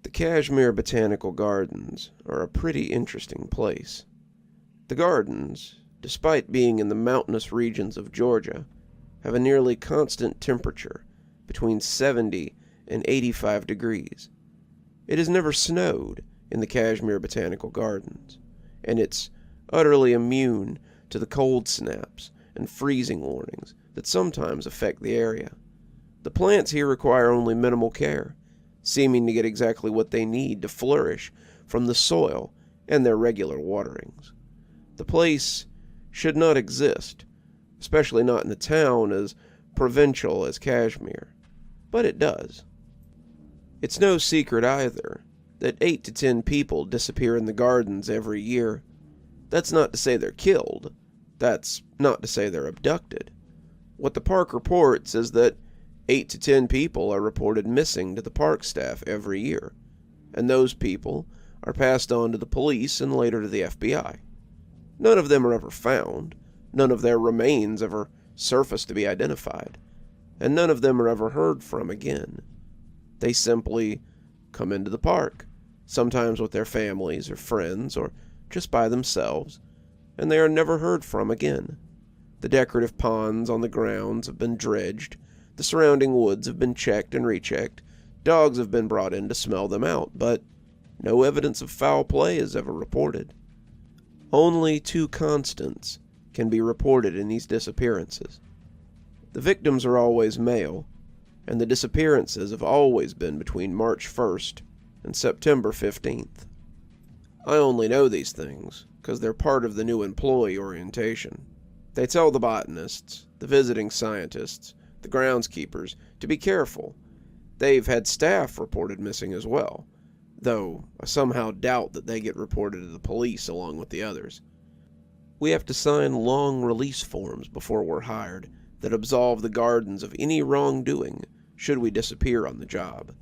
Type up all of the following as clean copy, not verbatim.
The Cashmere Botanical Gardens are a pretty interesting place. The gardens, despite being in the mountainous regions of Georgia, have a nearly constant temperature between 70 and 85 degrees. It has never snowed in the Cashmere Botanical Gardens, and it's utterly immune to the cold snaps and freezing warnings that sometimes affect the area. The plants here require only minimal care, seeming to get exactly what they need to flourish from the soil and their regular waterings. The place should not exist, especially not in a town as provincial as Cashmere, but it does. It's no secret either that 8 to 10 people disappear in the gardens every year. That's not to say they're killed. That's not to say they're abducted. What the park reports is that 8 to 10 people are reported missing to the park staff every year, and those people are passed on to the police and later to the FBI. None of them are ever found, none of their remains ever surface to be identified, and none of them are ever heard from again. They simply come into the park, sometimes with their families or friends or just by themselves, and they are never heard from again. The decorative ponds on the grounds have been dredged, the surrounding woods have been checked and rechecked, dogs have been brought in to smell them out, but no evidence of foul play is ever reported. Only 2 constants can be reported in these disappearances. The victims are always male, and the disappearances have always been between March 1st and September 15th. I only know these things because they're part of the new employee orientation. They tell the botanists, the visiting scientists, the groundskeepers to be careful. They've had staff reported missing as well, though I somehow doubt that they get reported to the police along with the others. We have to sign long release forms before we're hired that absolve the gardens of any wrongdoing should we disappear on the job.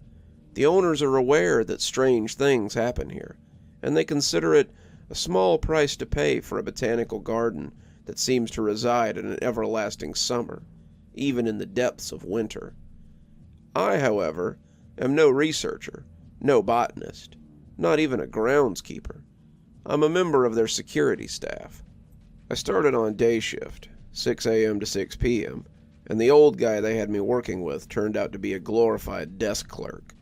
The owners are aware that strange things happen here, and they consider it a small price to pay for a botanical garden that seems to reside in an everlasting summer, even in the depths of winter. I, however, am no researcher, no botanist, not even a groundskeeper. I'm a member of their security staff. I started on day shift, 6 a.m. to 6 p.m., and the old guy they had me working with turned out to be a glorified desk clerk.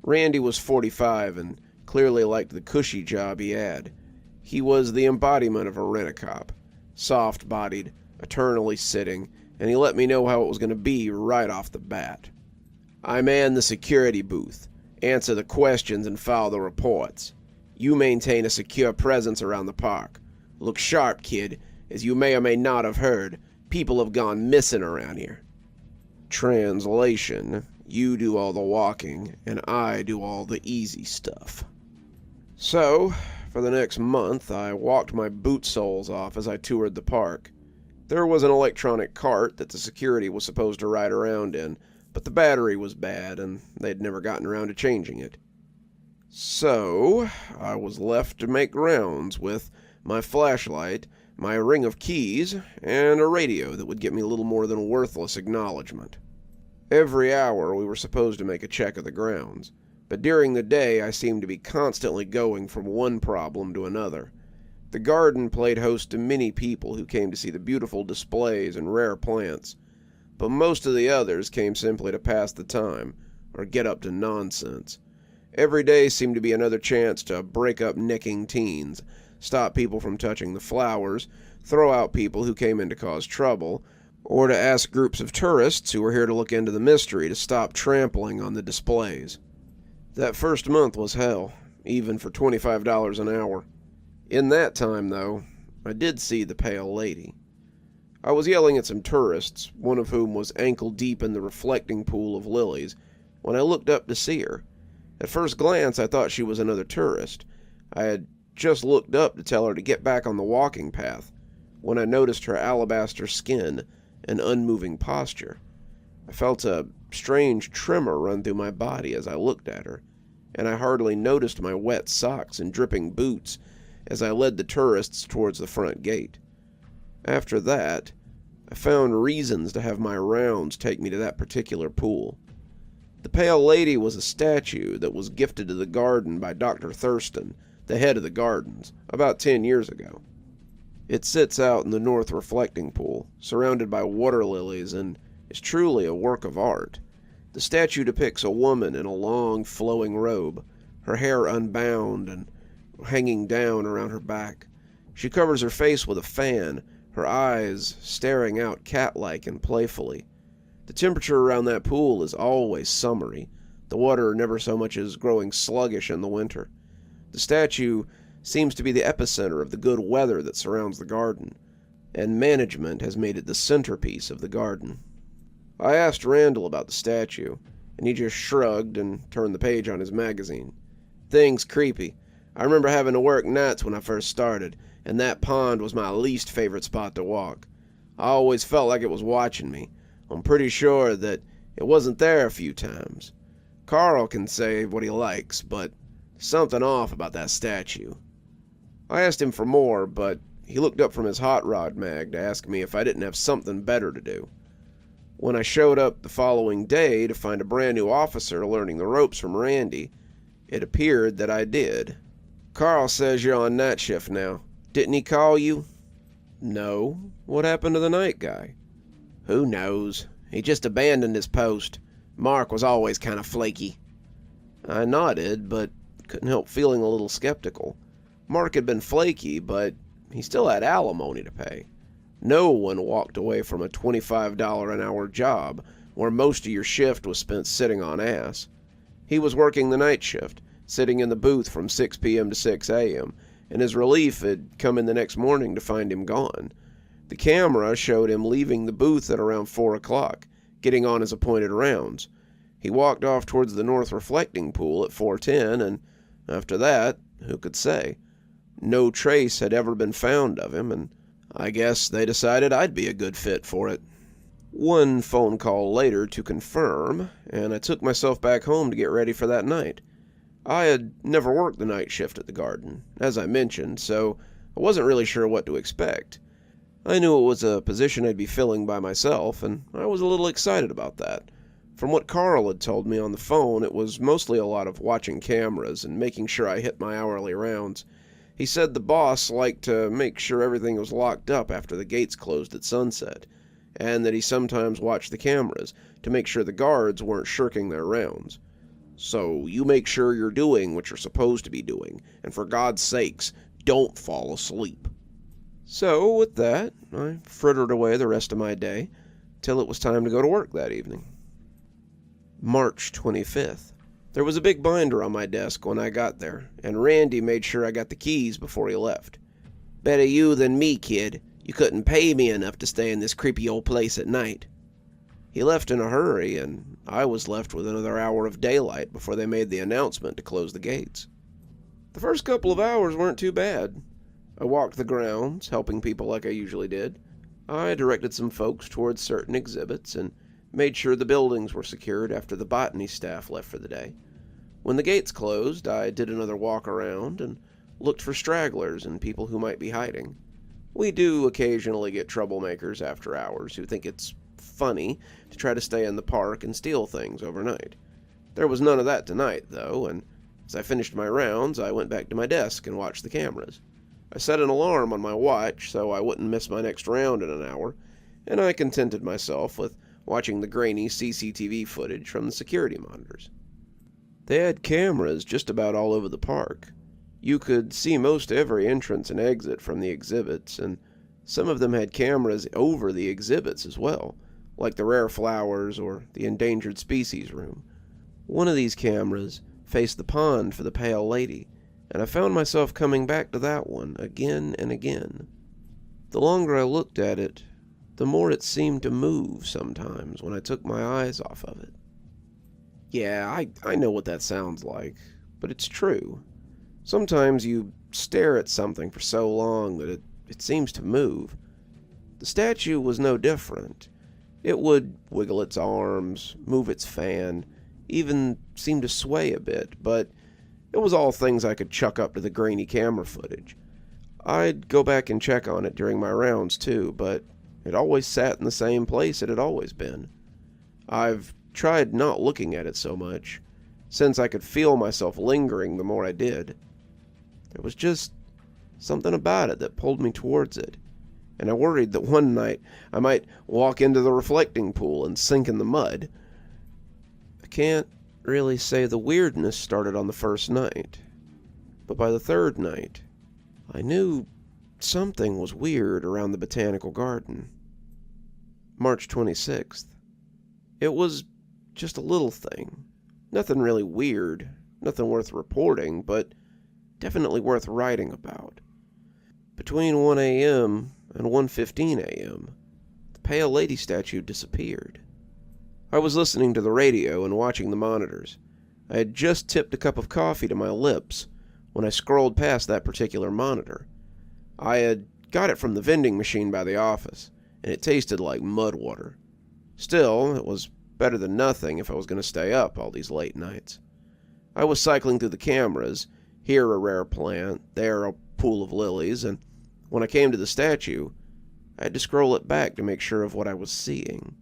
Randy was 45 and clearly liked the cushy job he had. He was the embodiment of a rent-a-cop, soft-bodied, eternally sitting, and he let me know how it was going to be right off the bat. I man the security booth, answer the questions and file the reports. You maintain a secure presence around the park. Look sharp, kid. As you may or may not have heard, people have gone missing around here. Translation: you do all the walking, and I do all the easy stuff. So, for the next month, I walked my boot soles off as I toured the park. There was an electronic cart that the security was supposed to ride around in, but the battery was bad, and they'd never gotten around to changing it. So, I was left to make rounds with my flashlight, my ring of keys, and a radio that would get me little more than worthless acknowledgement. Every hour we were supposed to make a check of the grounds, but during the day I seemed to be constantly going from one problem to another. The garden played host to many people who came to see the beautiful displays and rare plants, but most of the others came simply to pass the time or get up to nonsense. Every day seemed to be another chance to break up nicking teens, stop people from touching the flowers, throw out people who came in to cause trouble, or to ask groups of tourists who were here to look into the mystery to stop trampling on the displays. That first month was hell, even for $25 an hour. In that time, though, I did see the pale lady. I was yelling at some tourists, one of whom was ankle-deep in the reflecting pool of lilies, when I looked up to see her. At first glance, I thought she was another tourist. I had just looked up to tell her to get back on the walking path, when I noticed her alabaster skin and unmoving posture. I felt a strange tremor run through my body as I looked at her, and I hardly noticed my wet socks and dripping boots as I led the tourists towards the front gate. After that, I found reasons to have my rounds take me to that particular pool. The Pale Lady was a statue that was gifted to the garden by Dr. Thurston, the head of the gardens, about 10 years ago. It sits out in the north reflecting pool, surrounded by water lilies, and is truly a work of art. The statue depicts a woman in a long, flowing robe, her hair unbound and hanging down around her back. She covers her face with a fan, her eyes staring out cat-like and playfully. The temperature around that pool is always summery, the water never so much as growing sluggish in the winter. The statue seems to be the epicenter of the good weather that surrounds the garden, and management has made it the centerpiece of the garden. I asked Randall about the statue, and he just shrugged and turned the page on his magazine. Thing's creepy. I remember having to work nights when I first started, and that pond was my least favorite spot to walk. I always felt like it was watching me. I'm pretty sure that it wasn't there a few times. Carl can say what he likes, but something off about that statue. I asked him for more, but he looked up from his hot rod mag to ask me if I didn't have something better to do. When I showed up the following day to find a brand new officer learning the ropes from Randy, it appeared that I did. Carl says you're on night shift now. Didn't he call you? No. What happened to the night guy? Who knows? He just abandoned his post. Mark was always kind of flaky. I nodded, but couldn't help feeling a little skeptical. Mark had been flaky, but he still had alimony to pay. No one walked away from a $25 an hour job where most of your shift was spent sitting on ass. He was working the night shift, sitting in the booth from 6 p.m. to 6 a.m., and his relief had come in the next morning to find him gone. The camera showed him leaving the booth at around 4 o'clock, getting on his appointed rounds. He walked off towards the north reflecting pool at 4:10, and after that, who could say? No trace had ever been found of him, and I guess they decided I'd be a good fit for it. One phone call later to confirm, and I took myself back home to get ready for that night. I had never worked the night shift at the garden, as I mentioned, so I wasn't really sure what to expect. I knew it was a position I'd be filling by myself, and I was a little excited about that. From what Carl had told me on the phone, it was mostly a lot of watching cameras and making sure I hit my hourly rounds. He said the boss liked to make sure everything was locked up after the gates closed at sunset, and that he sometimes watched the cameras to make sure the guards weren't shirking their rounds. So you make sure you're doing what you're supposed to be doing, and for God's sakes, don't fall asleep. So, with that, I frittered away the rest of my day, till it was time to go to work that evening. March 25th. There was a big binder on my desk when I got there, and Randy made sure I got the keys before he left. Better you than me, kid. You couldn't pay me enough to stay in this creepy old place at night. He left in a hurry, and I was left with another hour of daylight before they made the announcement to close the gates. The first couple of hours weren't too bad. I walked the grounds, helping people like I usually did. I directed some folks towards certain exhibits and made sure the buildings were secured after the botany staff left for the day. When the gates closed, I did another walk around and looked for stragglers and people who might be hiding. We do occasionally get troublemakers after hours who think it's funny to try to stay in the park and steal things overnight. There was none of that tonight, though, and as I finished my rounds, I went back to my desk and watched the cameras. I set an alarm on my watch so I wouldn't miss my next round in an hour, and I contented myself with watching the grainy CCTV footage from the security monitors. They had cameras just about all over the park. You could see most every entrance and exit from the exhibits, and some of them had cameras over the exhibits as well, like the rare flowers or the endangered species room. One of these cameras faced the pond for the Pale Lady, and I found myself coming back to that one again and again. The longer I looked at it, the more it seemed to move sometimes when I took my eyes off of it. Yeah, I know what that sounds like, but it's true. Sometimes you stare at something for so long that it seems to move. The statue was no different. It would wiggle its arms, move its fan, even seem to sway a bit, but it was all things I could chuck up to the grainy camera footage. I'd go back and check on it during my rounds too, but it always sat in the same place it had always been. I've tried not looking at it so much, since I could feel myself lingering the more I did. There was just something about it that pulled me towards it, and I worried that one night I might walk into the reflecting pool and sink in the mud. I can't really say the weirdness started on the first night, but by the third night, I knew something was weird around the Botanical Garden. March 26th. It was just a little thing. Nothing really weird, nothing worth reporting, but definitely worth writing about. Between 1 a.m. and 1:15 a.m., the Pale Lady statue disappeared. I was listening to the radio and watching the monitors. I had just tipped a cup of coffee to my lips when I scrolled past that particular monitor. I had got it from the vending machine by the office, and it tasted like mud water. Still, it was better than nothing if I was going to stay up all these late nights. I was cycling through the cameras, here a rare plant, there a pool of lilies, and when I came to the statue, I had to scroll it back to make sure of what I was seeing.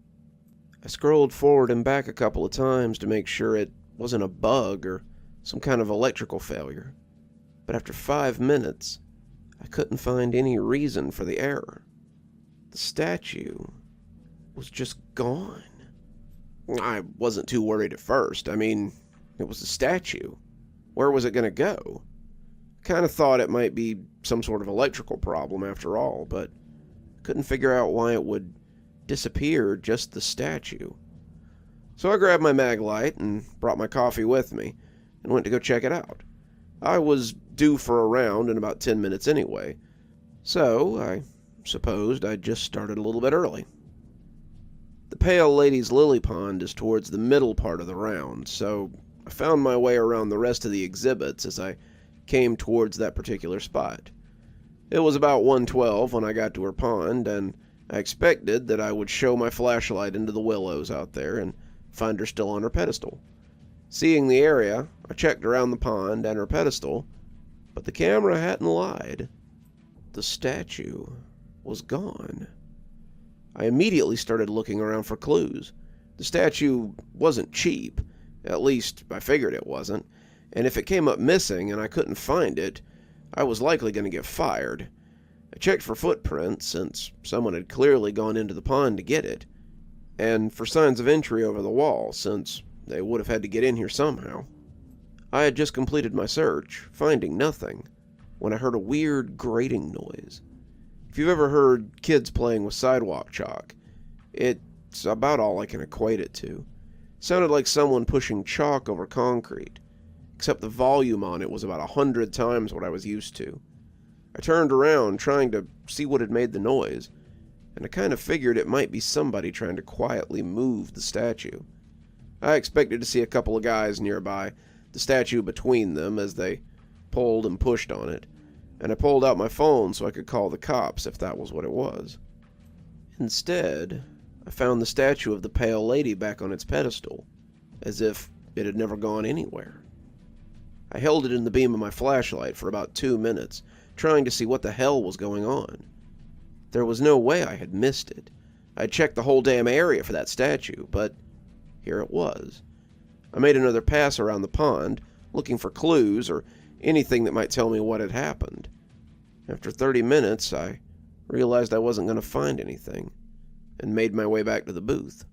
I scrolled forward and back a couple of times to make sure it wasn't a bug or some kind of electrical failure. But after 5 minutes, I couldn't find any reason for the error. The statue was just gone. I wasn't too worried at first. I mean, it was a statue. Where was it going to go? I kind of thought it might be some sort of electrical problem after all, but couldn't figure out why it would disappear just the statue. So I grabbed my mag light and brought my coffee with me and went to go check it out. I was due for a round in about 10 minutes anyway, so I supposed I'd just started a little bit early. The Pale Lady's lily pond is towards the middle part of the round, so I found my way around the rest of the exhibits as I came towards that particular spot. It was about 1:12 when I got to her pond, and I expected that I would show my flashlight into the willows out there and find her still on her pedestal. Seeing the area, I checked around the pond and her pedestal, but the camera hadn't lied. The statue was gone. I immediately started looking around for clues. The statue wasn't cheap, at least I figured it wasn't, and if it came up missing and I couldn't find it, I was likely going to get fired. I checked for footprints, since someone had clearly gone into the pond to get it, and for signs of entry over the wall, since they would have had to get in here somehow. I had just completed my search, finding nothing, when I heard a weird grating noise. If you've ever heard kids playing with sidewalk chalk, it's about all I can equate it to. It sounded like someone pushing chalk over concrete, except the volume on it was about 100 times what I was used to. I turned around, trying to see what had made the noise, and I kind of figured it might be somebody trying to quietly move the statue. I expected to see a couple of guys nearby, the statue between them as they pulled and pushed on it, and I pulled out my phone so I could call the cops if that was what it was. Instead, I found the statue of the Pale Lady back on its pedestal, as if it had never gone anywhere. I held it in the beam of my flashlight for about 2 minutes, trying to see what the hell was going on. There was no way I had missed it. I'd checked the whole damn area for that statue, but here it was. I made another pass around the pond, looking for clues or anything that might tell me what had happened. After 30 minutes, I realized I wasn't going to find anything, and made my way back to the booth.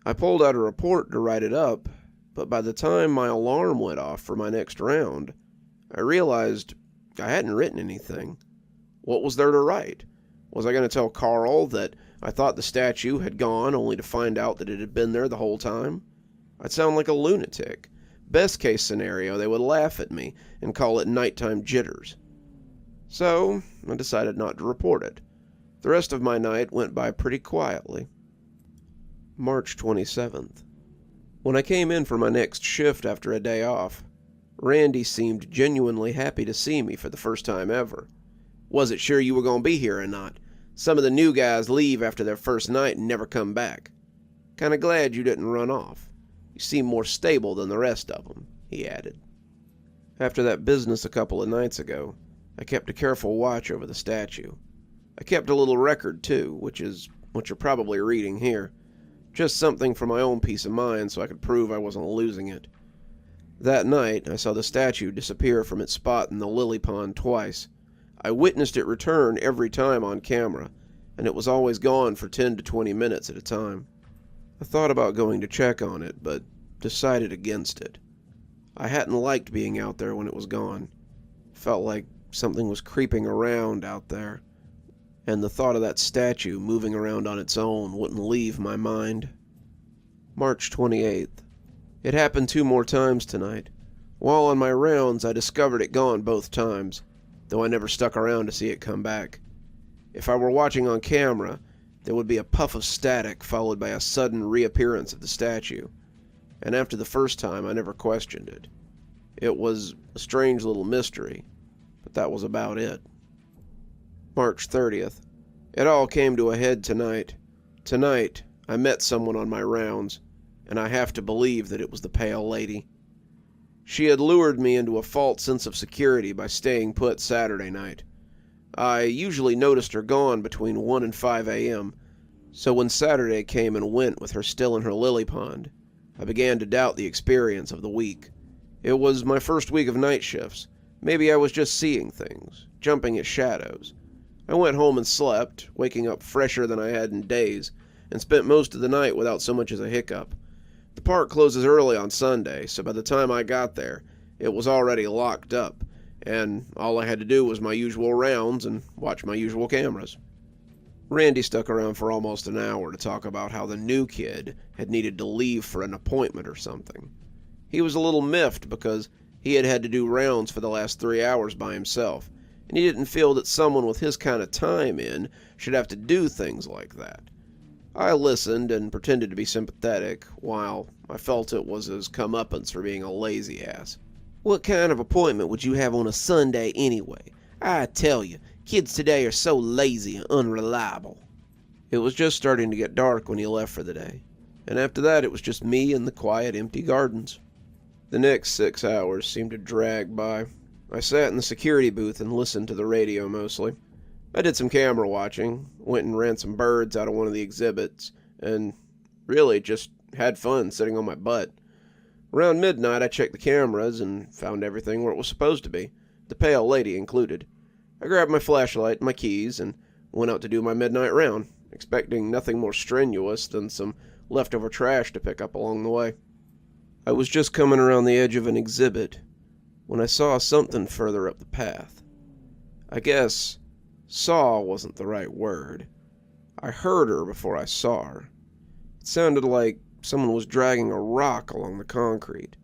I pulled out a report to write it up, but by the time my alarm went off for my next round, I realized I hadn't written anything. What was there to write? Was I going to tell Carl that I thought the statue had gone only to find out that it had been there the whole time? I'd sound like a lunatic. Best case scenario, they would laugh at me and call it nighttime jitters. So, I decided not to report it. The rest of my night went by pretty quietly. March 27th. When I came in for my next shift after a day off, Randy seemed genuinely happy to see me for the first time ever. Wasn't sure you were going to be here or not. Some of the new guys leave after their first night and never come back. Kinda glad you didn't run off. You seem more stable than the rest of them, he added. After that business a couple of nights ago, I kept a careful watch over the statue. I kept a little record, too, which is what you're probably reading here. Just something for my own peace of mind so I could prove I wasn't losing it. That night, I saw the statue disappear from its spot in the lily pond twice. I witnessed it return every time on camera, and it was always gone for 10 to 20 minutes at a time. I thought about going to check on it, but decided against it. I hadn't liked being out there when it was gone. Felt like something was creeping around out there, and the thought of that statue moving around on its own wouldn't leave my mind. March 28th. It happened 2 more times tonight. While on my rounds, I discovered it gone both times, though I never stuck around to see it come back. If I were watching on camera, there would be a puff of static followed by a sudden reappearance of the statue, and after the first time, I never questioned it. It was a strange little mystery, but that was about it. March 30th. It all came to a head tonight. Tonight, I met someone on my rounds, and I have to believe that it was the Pale Lady. She had lured me into a false sense of security by staying put Saturday night. I usually noticed her gone between 1 and 5 a.m., so when Saturday came and went with her still in her lily pond, I began to doubt the experience of the week. It was my first week of night shifts. Maybe I was just seeing things, jumping at shadows. I went home and slept, waking up fresher than I had in days, and spent most of the night without so much as a hiccup. The park closes early on Sunday, so by the time I got there, it was already locked up, and all I had to do was my usual rounds and watch my usual cameras. Randy stuck around for almost an hour to talk about how the new kid had needed to leave for an appointment or something. He was a little miffed because he had had to do rounds for the last 3 hours by himself, and he didn't feel that someone with his kind of time in should have to do things like that. I listened and pretended to be sympathetic, while I felt it was his comeuppance for being a lazy ass. "What kind of appointment would you have on a Sunday anyway? I tell you, kids today are so lazy and unreliable." It was just starting to get dark when he left for the day, and after that it was just me and the quiet, empty gardens. The next 6 hours seemed to drag by. I sat in the security booth and listened to the radio mostly. I did some camera watching, went and ran some birds out of one of the exhibits, and really just had fun sitting on my butt. Around midnight I checked the cameras and found everything where it was supposed to be, the Pale Lady included. I grabbed my flashlight and my keys and went out to do my midnight round, expecting nothing more strenuous than some leftover trash to pick up along the way. I was just coming around the edge of an exhibit when I saw something further up the path. I guess saw wasn't the right word. I heard her before I saw her. It sounded like someone was dragging a rock along the concrete,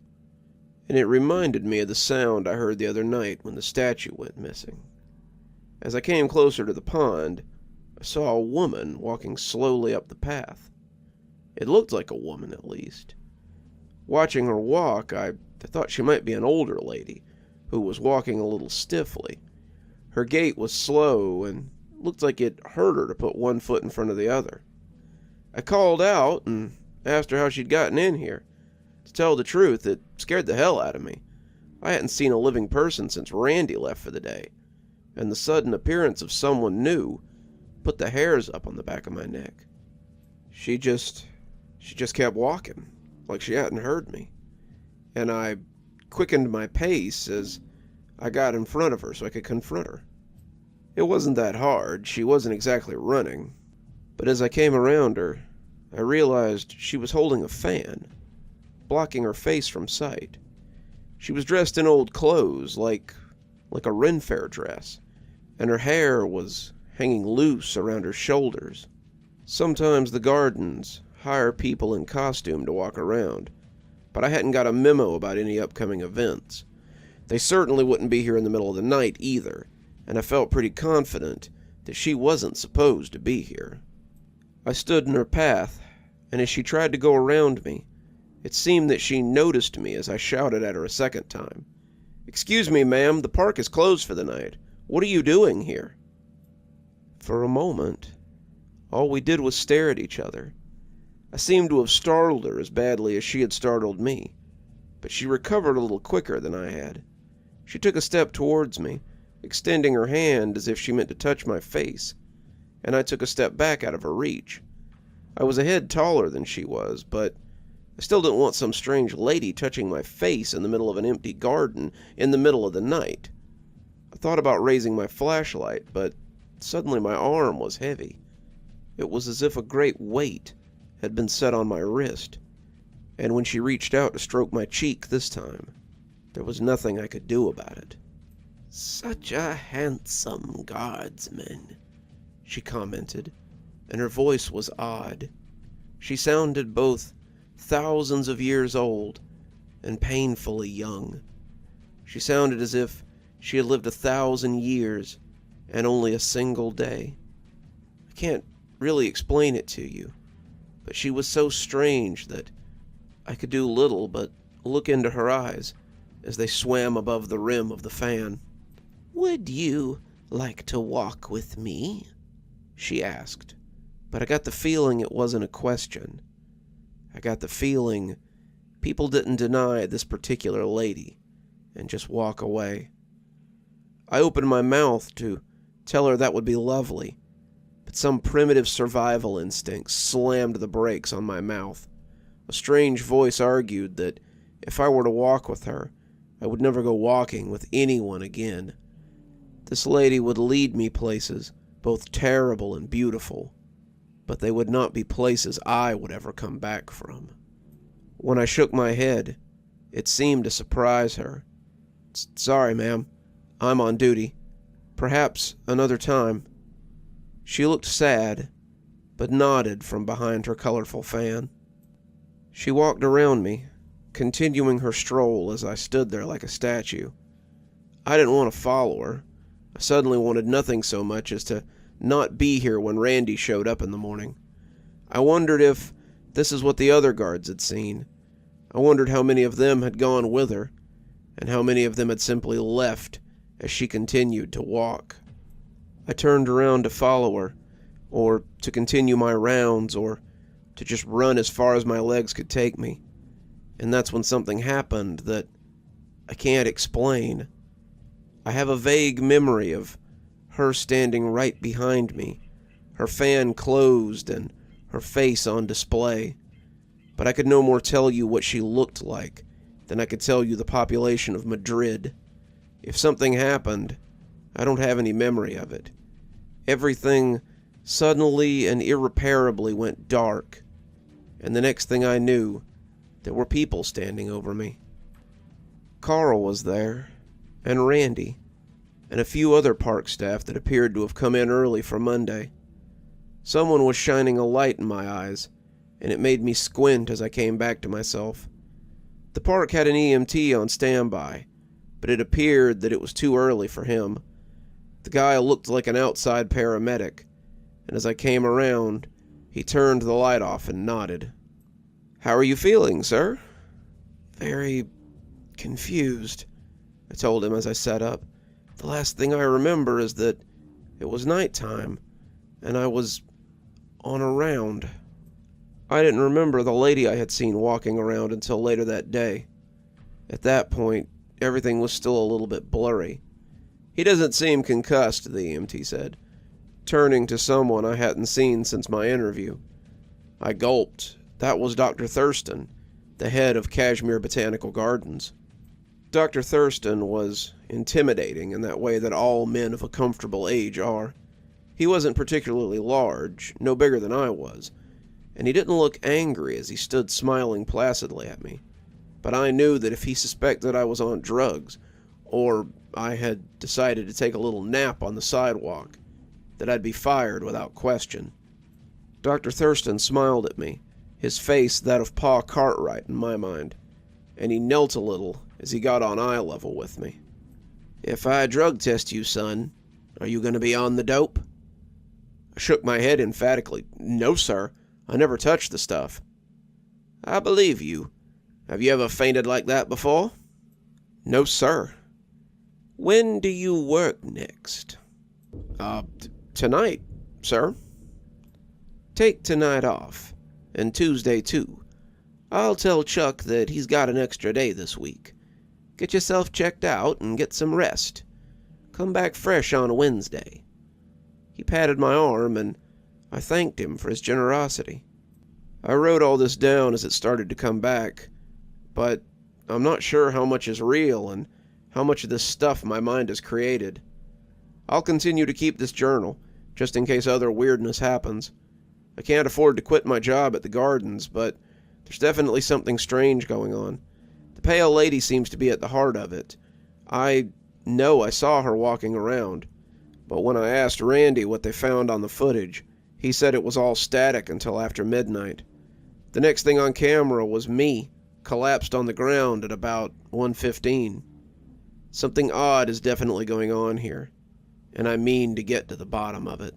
and it reminded me of the sound I heard the other night when the statue went missing. As I came closer to the pond, I saw a woman walking slowly up the path. It looked like a woman, at least. Watching her walk, I thought she might be an older lady who was walking a little stiffly. Her gait was slow and looked like it hurt her to put one foot in front of the other. I called out and asked her how she'd gotten in here. To tell the truth, it scared the hell out of me. I hadn't seen a living person since Randy left for the day, and the sudden appearance of someone new put the hairs up on the back of my neck. She just kept walking, like she hadn't heard me, and I quickened my pace as I got in front of her so I could confront her. It wasn't that hard. She wasn't exactly running, but as I came around her, I realized she was holding a fan, blocking her face from sight. She was dressed in old clothes, like a Ren Fair dress, and her hair was hanging loose around her shoulders. Sometimes the gardens hire people in costume to walk around, but I hadn't got a memo about any upcoming events. They certainly wouldn't be here in the middle of the night either, and I felt pretty confident that she wasn't supposed to be here. I stood in her path, and as she tried to go around me, it seemed that she noticed me as I shouted at her a second time. "Excuse me, ma'am, the park is closed for the night. What are you doing here?" For a moment, all we did was stare at each other. I seemed to have startled her as badly as she had startled me, but she recovered a little quicker than I had. She took a step towards me, extending her hand as if she meant to touch my face, and I took a step back out of her reach. I was a head taller than she was, but I still didn't want some strange lady touching my face in the middle of an empty garden in the middle of the night. I thought about raising my flashlight, but suddenly my arm was heavy. It was as if a great weight had been set on my wrist, and when she reached out to stroke my cheek this time, there was nothing I could do about it. "Such a handsome guardsman," she commented, and her voice was odd. She sounded both thousands of years old and painfully young. She sounded as if she had lived 1,000 years and only a single day. I can't really explain it to you, but she was so strange that I could do little but look into her eyes as they swam above the rim of the fan. "Would you like to walk with me?" she asked, but I got the feeling it wasn't a question. I got the feeling people didn't deny this particular lady and just walk away. I opened my mouth to tell her that would be lovely, but some primitive survival instinct slammed the brakes on my mouth. A strange voice argued that if I were to walk with her, I would never go walking with anyone again. This lady would lead me places, both terrible and beautiful, but they would not be places I would ever come back from. When I shook my head, it seemed to surprise her. "Sorry, ma'am. I'm on duty. Perhaps another time." She looked sad, but nodded from behind her colorful fan. She walked around me, continuing her stroll as I stood there like a statue. I didn't want to follow her. I suddenly wanted nothing so much as to not be here when Randy showed up in the morning. I wondered if this is what the other guards had seen. I wondered how many of them had gone with her, and how many of them had simply left as she continued to walk. I turned around to follow her, or to continue my rounds, or to just run as far as my legs could take me. And that's when something happened that I can't explain. I have a vague memory of her standing right behind me, her fan closed and her face on display. But I could no more tell you what she looked like than I could tell you the population of Madrid. If something happened, I don't have any memory of it. Everything suddenly and irreparably went dark, and the next thing I knew, there were people standing over me. Carl was there, and Randy, and a few other park staff that appeared to have come in early for Monday. Someone was shining a light in my eyes, and it made me squint as I came back to myself. The park had an EMT on standby, but it appeared that it was too early for him. The guy looked like an outside paramedic, and as I came around, he turned the light off and nodded. "How are you feeling, sir?" "Very confused," I told him as I sat up. "The last thing I remember is that it was nighttime, and I was on a round." I didn't remember the lady I had seen walking around until later that day. At that point, everything was still a little bit blurry. "He doesn't seem concussed," the EMT said, turning to someone I hadn't seen since my interview. I gulped. That was Dr. Thurston, the head of Cashmere Botanical Gardens. Dr. Thurston was intimidating in that way that all men of a comfortable age are. He wasn't particularly large, no bigger than I was, and he didn't look angry as he stood smiling placidly at me. But I knew that if he suspected I was on drugs, or I had decided to take a little nap on the sidewalk, that I'd be fired without question. Dr. Thurston smiled at me, his face that of Pa Cartwright in my mind, and he knelt a little as he got on eye level with me. "If I drug test you, son, are you going to be on the dope?" I shook my head emphatically. "No, sir. I never touched the stuff." "I believe you. Have you ever fainted like that before?" "No, sir." "When do you work next?" Tonight, sir." "Take tonight off, and Tuesday too. I'll tell Chuck that he's got an extra day this week. Get yourself checked out and get some rest. Come back fresh on Wednesday." He patted my arm, and I thanked him for his generosity. I wrote all this down as it started to come back, but I'm not sure how much is real and how much of this stuff my mind has created. I'll continue to keep this journal, just in case other weirdness happens. I can't afford to quit my job at the gardens, but there's definitely something strange going on. The pale lady seems to be at the heart of it. I know I saw her walking around, but when I asked Randy what they found on the footage, he said it was all static until after midnight. The next thing on camera was me, collapsed on the ground at about 1:15. Something odd is definitely going on here, and I mean to get to the bottom of it.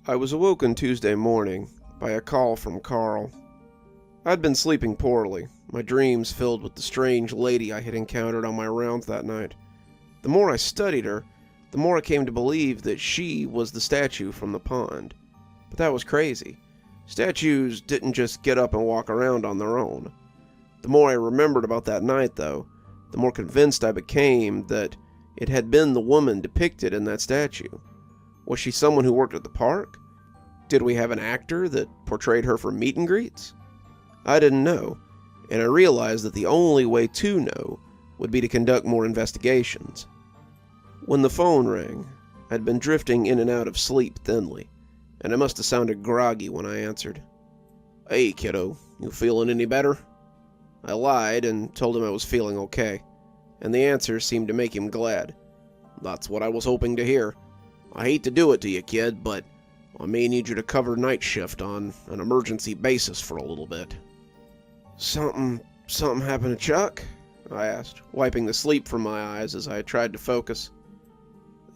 I was awoken Tuesday morning by a call from Carl. I'd been sleeping poorly, my dreams filled with the strange lady I had encountered on my rounds that night. The more I studied her, the more I came to believe that she was the statue from the pond. But that was crazy. Statues didn't just get up and walk around on their own. The more I remembered about that night, though, the more convinced I became that it had been the woman depicted in that statue. Was she someone who worked at the park? Did we have an actor that portrayed her for meet and greets? I didn't know, and I realized that the only way to know would be to conduct more investigations. When the phone rang, I'd been drifting in and out of sleep thinly, and I must have sounded groggy when I answered. "Hey, kiddo, you feeling any better?" I lied and told him I was feeling okay, and the answer seemed to make him glad. "That's what I was hoping to hear. I hate to do it to you, kid, but I may need you to cover night shift on an emergency basis for a little bit." Something happened to Chuck?" I asked, wiping the sleep from my eyes as I tried to focus.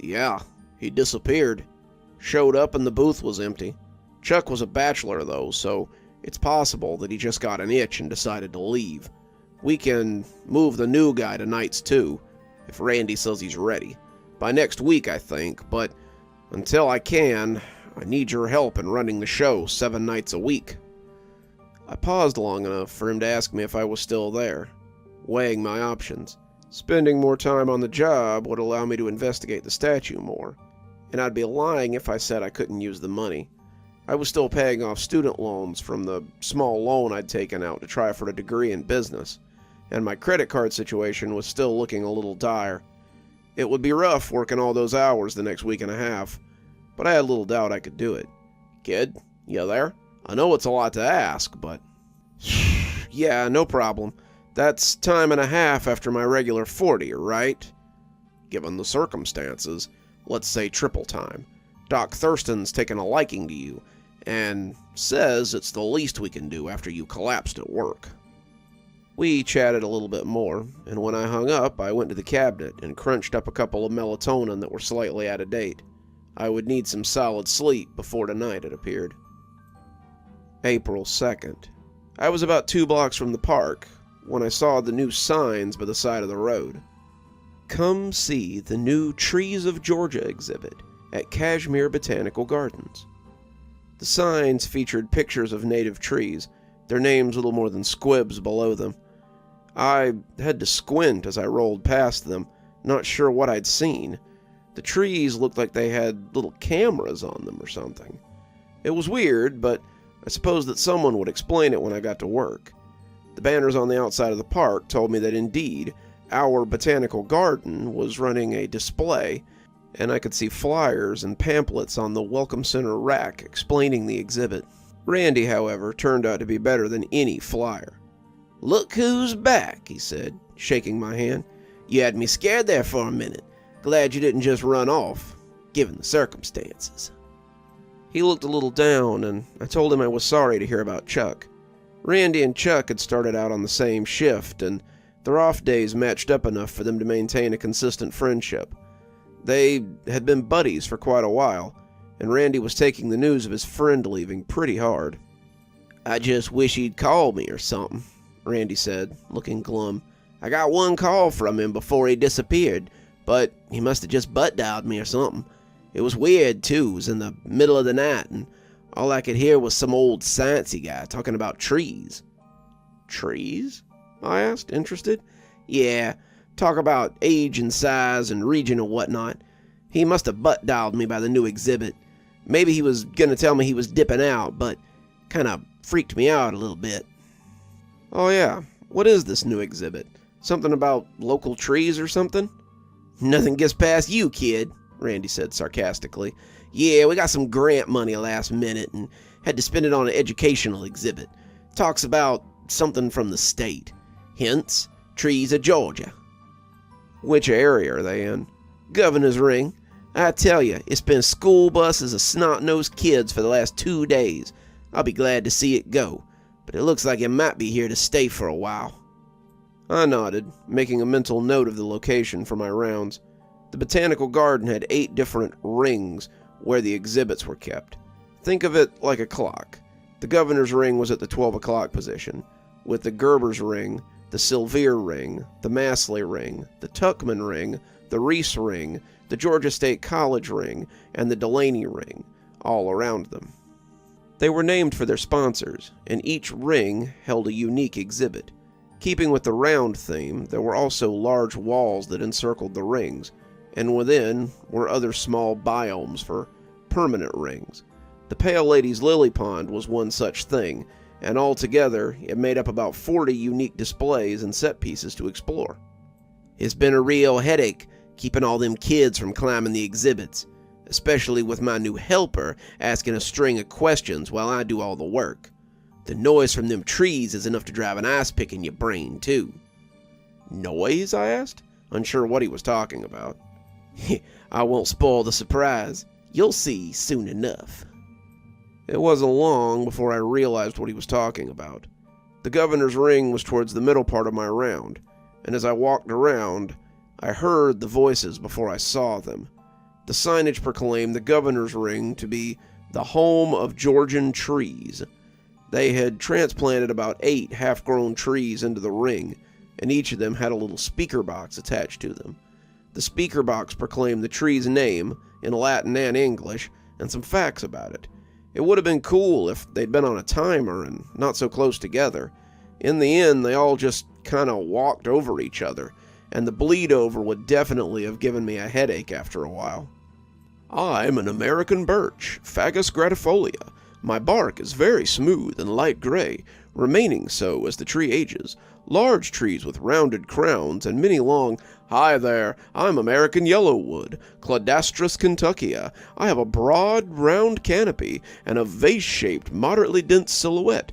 "Yeah, he disappeared. Showed up and the booth was empty. Chuck was a bachelor, though, so it's possible that he just got an itch and decided to leave. We can move the new guy to nights, too, if Randy says he's ready. By next week, I think, but until I can, I need your help in running the show 7 nights a week." I paused long enough for him to ask me if I was still there, weighing my options. Spending more time on the job would allow me to investigate the statue more, and I'd be lying if I said I couldn't use the money. I was still paying off student loans from the small loan I'd taken out to try for a degree in business, and my credit card situation was still looking a little dire. It would be rough working all those hours the next week and a half, but I had little doubt I could do it. "Kid, you there? I know it's a lot to ask, but..." "Yeah, no problem. That's time and a half after my regular 40, right?" "Given the circumstances, let's say triple time. Doc Thurston's taken a liking to you, and says it's the least we can do after you collapsed at work." We chatted a little bit more, and when I hung up, I went to the cabinet and crunched up a couple of melatonin that were slightly out of date. I would need some solid sleep before tonight, it appeared. April 2nd. I was about 2 blocks from the park when I saw the new signs by the side of the road. "Come see the new Trees of Georgia exhibit at Cashmere Botanical Gardens." The signs featured pictures of native trees, their names little more than squibs below them. I had to squint as I rolled past them, not sure what I'd seen. The trees looked like they had little cameras on them or something. It was weird, but I suppose that someone would explain it when I got to work. The banners on the outside of the park told me that indeed, our botanical garden was running a display, and I could see flyers and pamphlets on the Welcome Center rack explaining the exhibit. Randy, however, turned out to be better than any flyer. "Look who's back," he said, shaking my hand. "You had me scared there for a minute. Glad you didn't just run off, given the circumstances." He looked a little down, and I told him I was sorry to hear about Chuck. Randy and Chuck had started out on the same shift, and their off days matched up enough for them to maintain a consistent friendship. They had been buddies for quite a while, and Randy was taking the news of his friend leaving pretty hard. "I just wish he'd call me or something," Randy said, looking glum. "I got one call from him before he disappeared, but he must have just butt-dialed me or something. It was weird, too. It was in the middle of the night, and all I could hear was some old sciencey guy talking about trees." "Trees?" I asked, interested. "Yeah, talk about age and size and region and whatnot. He must have butt-dialed me by the new exhibit. Maybe he was gonna tell me he was dipping out, but kinda freaked me out a little bit. Oh yeah, what is this new exhibit? Something about local trees or something? Nothing gets past you, kid, Randy said sarcastically. Yeah, we got some grant money last minute and had to spend it on an educational exhibit. Talks about something from the state. Hence, trees of Georgia. Which area are they in? Governor's Ring. I tell you, it's been school buses of snot-nosed kids for the last 2 days. I'll be glad to see it go, but it looks like it might be here to stay for a while. I nodded, making a mental note of the location for my rounds. The Botanical Garden had 8 different rings where the exhibits were kept. Think of it like a clock. The Governor's Ring was at the 12 o'clock position, with the Gerber's Ring, the Sylvere Ring, the Massley Ring, the Tuckman Ring, the Reese Ring, the Georgia State College Ring, and the Delaney Ring, all around them. They were named for their sponsors, and each ring held a unique exhibit. Keeping with the round theme, there were also large walls that encircled the rings, and within were other small biomes for permanent rings. The Pale Lady's Lily Pond was one such thing, and altogether it made up about 40 unique displays and set pieces to explore. It's been a real headache keeping all them kids from climbing the exhibits, especially with my new helper asking a string of questions while I do all the work. The noise from them trees is enough to drive an ice pick in your brain, too. Noise? I asked, unsure what he was talking about. I won't spoil the surprise. You'll see soon enough. It wasn't long before I realized what he was talking about. The Governor's Ring was towards the middle part of my round, and as I walked around, I heard the voices before I saw them. The signage proclaimed the Governor's Ring to be the home of Georgian trees. They had transplanted about 8 half-grown trees into the ring, and each of them had a little speaker box attached to them. The speaker box proclaimed the tree's name, in Latin and English, and some facts about it. It would have been cool if they'd been on a timer and not so close together. In the end, they all just kind of walked over each other, and the bleed over would definitely have given me a headache after a while. I'm an American birch, Fagus gratifolia. My bark is very smooth and light gray, remaining so as the tree ages. Large trees with rounded crowns and many long, Hi there, I'm American yellowwood, Cladastrus kentuckii. I have a broad, round canopy and a vase-shaped, moderately dense silhouette.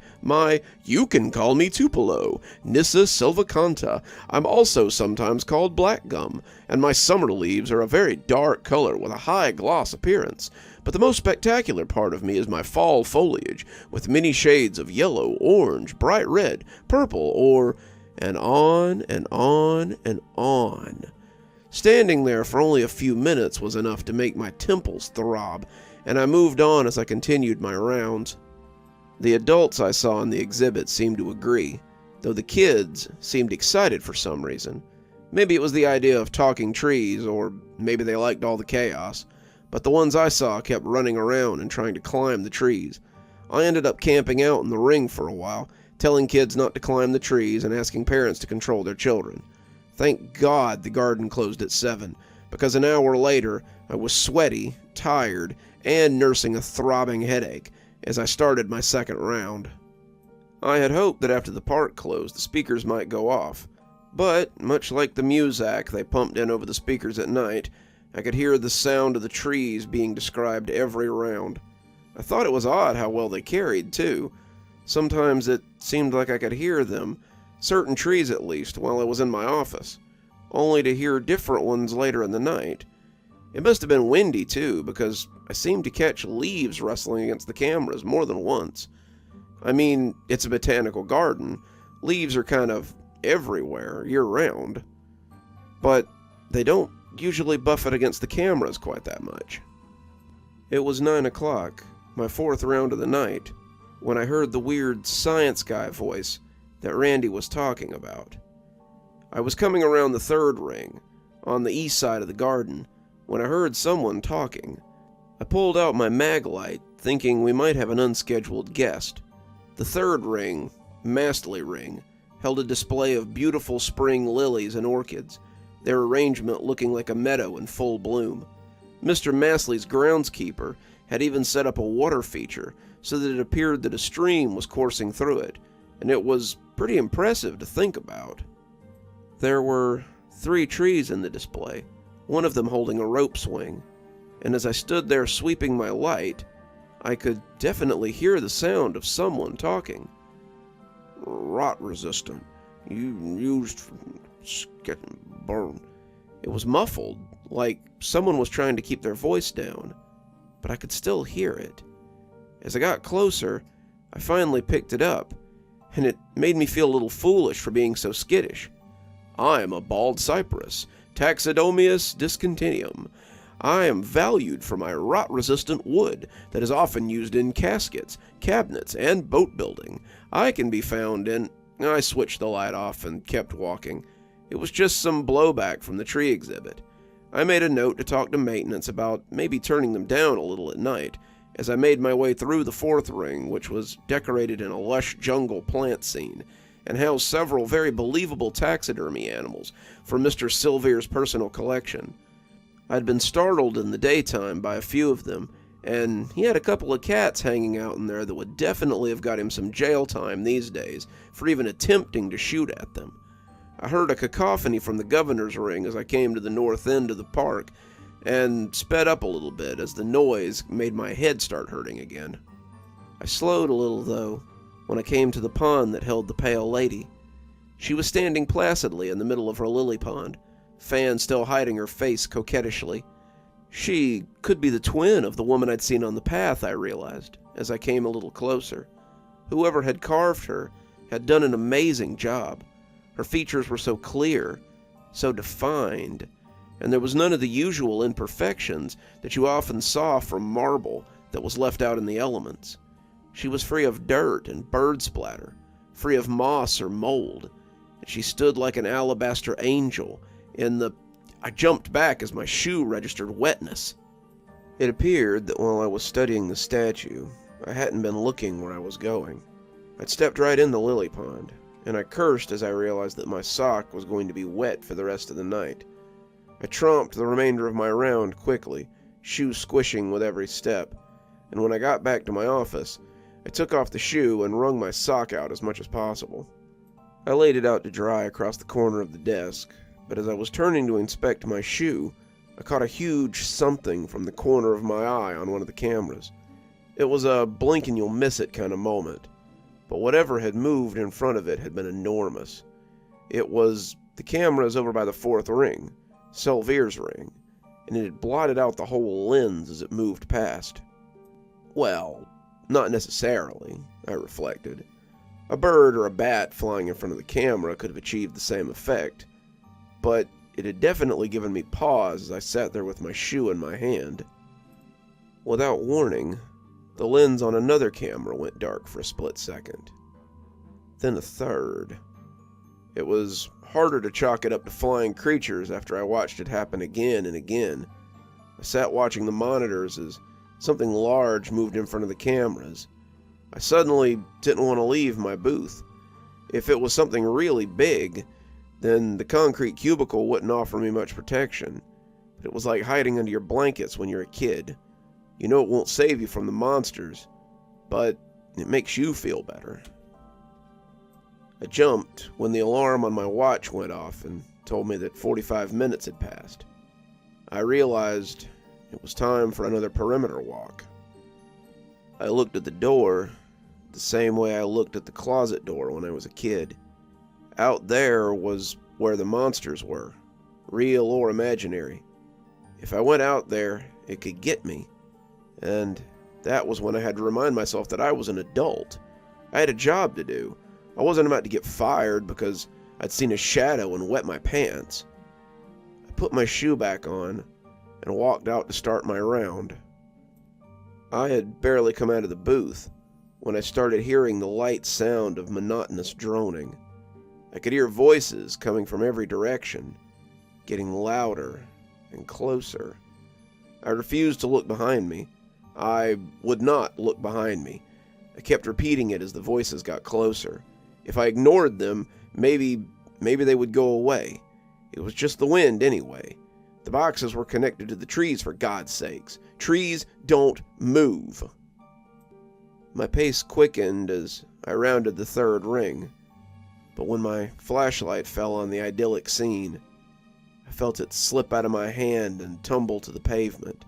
You can call me Tupelo, Nyssa sylvacanta. I'm also sometimes called black gum, and my summer leaves are a very dark color with a high gloss appearance. But the most spectacular part of me is my fall foliage, with many shades of yellow, orange, bright red, purple, and on and on and on. Standing there for only a few minutes was enough to make my temples throb, and I moved on as I continued my rounds. The adults I saw in the exhibit seemed to agree, though the kids seemed excited for some reason. Maybe it was the idea of talking trees, or maybe they liked all the chaos, but the ones I saw kept running around and trying to climb the trees. I ended up camping out in the ring for a while, telling kids not to climb the trees and asking parents to control their children. Thank God the garden closed at 7, because an hour later I was sweaty, tired, and nursing a throbbing headache as I started my second round. I had hoped that after the park closed the speakers might go off, but much like the muzak they pumped in over the speakers at night, I could hear the sound of the trees being described every round. I thought it was odd how well they carried, too. Sometimes it seemed like I could hear them, certain trees at least, while I was in my office, only to hear different ones later in the night. It must have been windy, too, because I seemed to catch leaves rustling against the cameras more than once. I mean, it's a botanical garden. Leaves are kind of everywhere, year-round. But they don't usually buffet against the cameras quite that much. It was 9 o'clock, my 4th round of the night, when I heard the weird science guy voice that Randy was talking about. I was coming around the 3rd ring, on the east side of the garden, when I heard someone talking. I pulled out my mag light, thinking we might have an unscheduled guest. The 3rd ring, Mastley Ring, held a display of beautiful spring lilies and orchids, their arrangement looking like a meadow in full bloom. Mr. Massley's groundskeeper had even set up a water feature so that it appeared that a stream was coursing through it, and it was pretty impressive to think about. There were 3 trees in the display, one of them holding a rope swing, and as I stood there sweeping my light, I could definitely hear the sound of someone talking. "Rot resistant. Used for getting burned." It was muffled, like someone was trying to keep their voice down, but I could still hear it. As I got closer, I finally picked it up, and it made me feel a little foolish for being so skittish. "I am a bald cypress, Taxidermius discontinuum. I am valued for my rot-resistant wood that is often used in caskets, cabinets, and boat building. I can be found in—" I switched the light off and kept walking. It was just some blowback from the tree exhibit. I made a note to talk to maintenance about maybe turning them down a little at night, as I made my way through the 4th ring, which was decorated in a lush jungle plant scene, and housed several very believable taxidermy animals from Mr. Silvier's personal collection. I'd been startled in the daytime by a few of them, and he had a couple of cats hanging out in there that would definitely have got him some jail time these days for even attempting to shoot at them. I heard a cacophony from the governor's ring as I came to the north end of the park, and sped up a little bit as the noise made my head start hurting again. I slowed a little, though, when I came to the pond that held the pale lady. She was standing placidly in the middle of her lily pond, fan still hiding her face coquettishly. She could be the twin of the woman I'd seen on the path, I realized, as I came a little closer. Whoever had carved her had done an amazing job. Her features were so clear, so defined, and there was none of the usual imperfections that you often saw from marble that was left out in the elements. She was free of dirt and bird splatter, free of moss or mold, and she stood like an alabaster angel in the— I jumped back as my shoe registered wetness. It appeared that while I was studying the statue, I hadn't been looking where I was going. I'd stepped right in the lily pond, and I cursed as I realized that my sock was going to be wet for the rest of the night. I tromped the remainder of my round quickly, shoe squishing with every step, and when I got back to my office, I took off the shoe and wrung my sock out as much as possible. I laid it out to dry across the corner of the desk, but as I was turning to inspect my shoe, I caught a huge something from the corner of my eye on one of the cameras. It was a blink-and-you'll-miss-it kind of moment, but whatever had moved in front of it had been enormous. It was the cameras over by the 4th ring, Silvier's ring, and it had blotted out the whole lens as it moved past. Well, not necessarily, I reflected. A bird or a bat flying in front of the camera could have achieved the same effect, but it had definitely given me pause as I sat there with my shoe in my hand. Without warning, the lens on another camera went dark for a split second. Then a third. It was harder to chalk it up to flying creatures after I watched it happen again and again. I sat watching the monitors as something large moved in front of the cameras. I suddenly didn't want to leave my booth. If it was something really big, then the concrete cubicle wouldn't offer me much protection. But it was like hiding under your blankets when you're a kid. You know it won't save you from the monsters, but it makes you feel better. I jumped when the alarm on my watch went off and told me that 45 minutes had passed. I realized it was time for another perimeter walk. I looked at the door the same way I looked at the closet door when I was a kid. Out there was where the monsters were, real or imaginary. If I went out there, it could get me. And that was when I had to remind myself that I was an adult. I had a job to do. I wasn't about to get fired because I'd seen a shadow and wet my pants. I put my shoe back on and walked out to start my round. I had barely come out of the booth when I started hearing the light sound of monotonous droning. I could hear voices coming from every direction, getting louder and closer. I refused to look behind me. I would not look behind me. I kept repeating it as the voices got closer. If I ignored them, maybe they would go away. It was just the wind anyway. The boxes were connected to the trees, for God's sakes. Trees don't move. My pace quickened as I rounded the third ring, but when my flashlight fell on the idyllic scene, I felt it slip out of my hand and tumble to the pavement.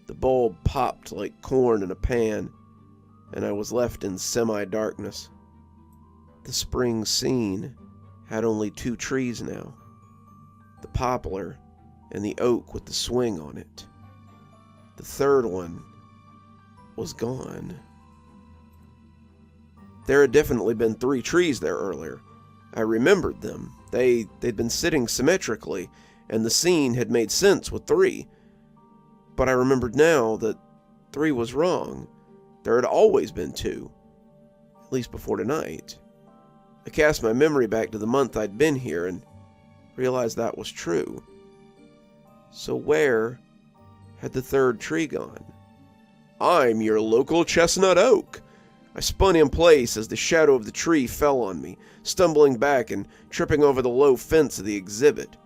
The bulb popped like corn in a pan, and I was left in semi-darkness. The spring scene had only 2 trees now, the poplar and the oak with the swing on it. The third one was gone. There had definitely been 3 trees there earlier. I remembered them. They'd been sitting symmetrically, and the scene had made sense with 3. But I remembered now that 3 was wrong. There had always been 2, at least before tonight. I cast my memory back to the month I'd been here and realized that was true. So where had the third tree gone? "I'm your local chestnut oak." I spun in place as the shadow of the tree fell on me, stumbling back and tripping over the low fence of the exhibit.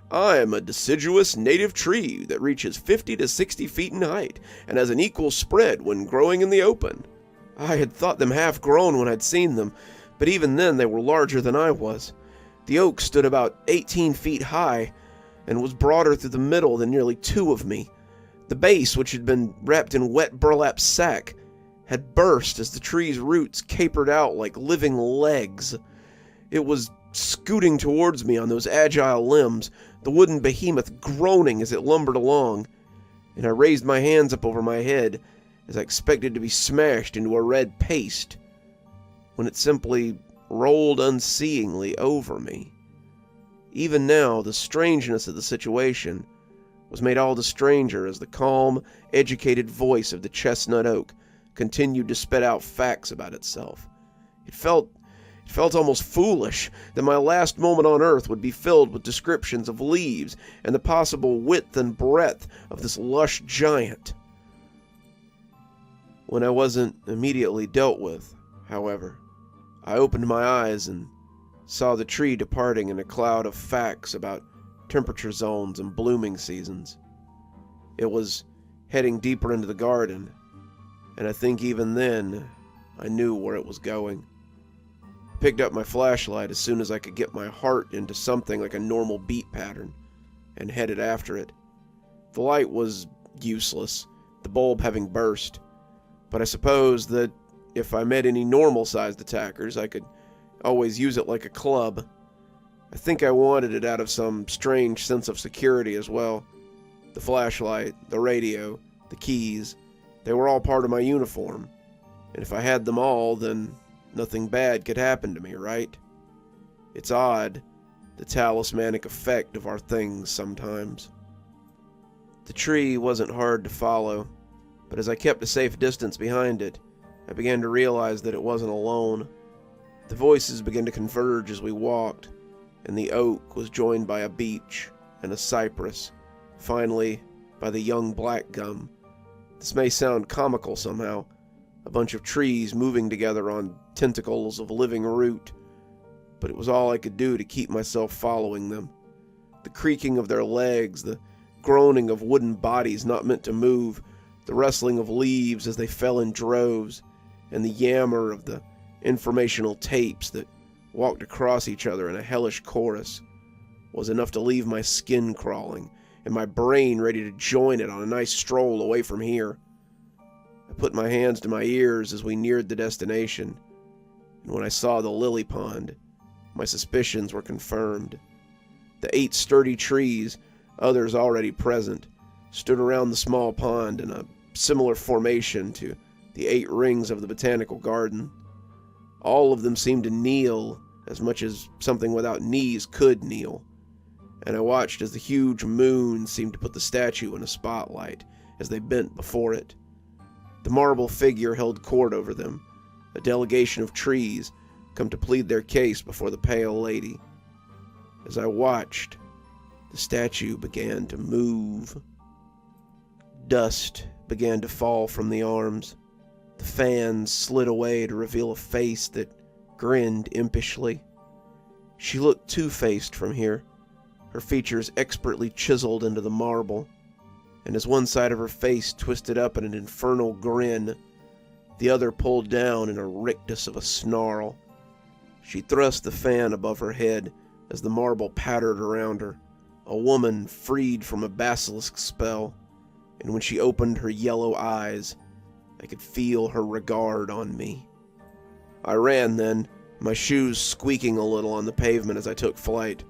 "I am a deciduous native tree that reaches 50 to 60 feet in height and has an equal spread when growing in the open." I had thought them half grown when I'd seen them, but even then they were larger than I was. The oak stood about 18 feet high and was broader through the middle than nearly 2 of me. The base, which had been wrapped in wet burlap sack, had burst as the tree's roots capered out like living legs. It was scooting towards me on those agile limbs, the wooden behemoth groaning as it lumbered along, and I raised my hands up over my head as I expected to be smashed into a red paste, when it simply rolled unseeingly over me. Even now, the strangeness of the situation was made all the stranger as the calm, educated voice of the chestnut oak continued to spit out facts about itself. It felt almost foolish that my last moment on Earth would be filled with descriptions of leaves and the possible width and breadth of this lush giant. When I wasn't immediately dealt with, however, I opened my eyes and saw the tree departing in a cloud of facts about temperature zones and blooming seasons. It was heading deeper into the garden, and I think even then I knew where it was going. I picked up my flashlight as soon as I could get my heart into something like a normal beat pattern, and headed after it. The light was useless, the bulb having burst, but I suppose that if I met any normal-sized attackers, I could always use it like a club. I think I wanted it out of some strange sense of security as well. The flashlight, the radio, the keys, they were all part of my uniform, and if I had them all, then nothing bad could happen to me, right? It's odd, the talismanic effect of our things sometimes. The tree wasn't hard to follow, but as I kept a safe distance behind it, I began to realize that it wasn't alone. The voices began to converge as we walked, and the oak was joined by a beech and a cypress, finally by the young black gum. This may sound comical somehow, a bunch of trees moving together on tentacles of living root, but it was all I could do to keep myself following them. The creaking of their legs, the groaning of wooden bodies not meant to move, the rustling of leaves as they fell in droves, and the yammer of the informational tapes that walked across each other in a hellish chorus was enough to leave my skin crawling and my brain ready to join it on a nice stroll away from here. I put my hands to my ears as we neared the destination, and when I saw the lily pond, my suspicions were confirmed. The 8 sturdy trees, others already present, stood around the small pond in a similar formation to the 8 rings of the Botanical Garden. All of them seemed to kneel as much as something without knees could kneel, and I watched as the huge moon seemed to put the statue in a spotlight as they bent before it. The marble figure held court over them, a delegation of trees come to plead their case before the pale lady. As I watched, the statue began to move. Dust began to fall from the arms. The fan slid away to reveal a face that grinned impishly. She looked two-faced from here. her features expertly chiseled into the marble, and as one side of her face twisted up in an infernal grin, the other pulled down in a rictus of a snarl. She thrust the fan above her head as the marble pattered around her, a woman freed from a basilisk spell, and when she opened her yellow eyes, I could feel her regard on me. I ran then, my shoes squeaking a little on the pavement as I took flight.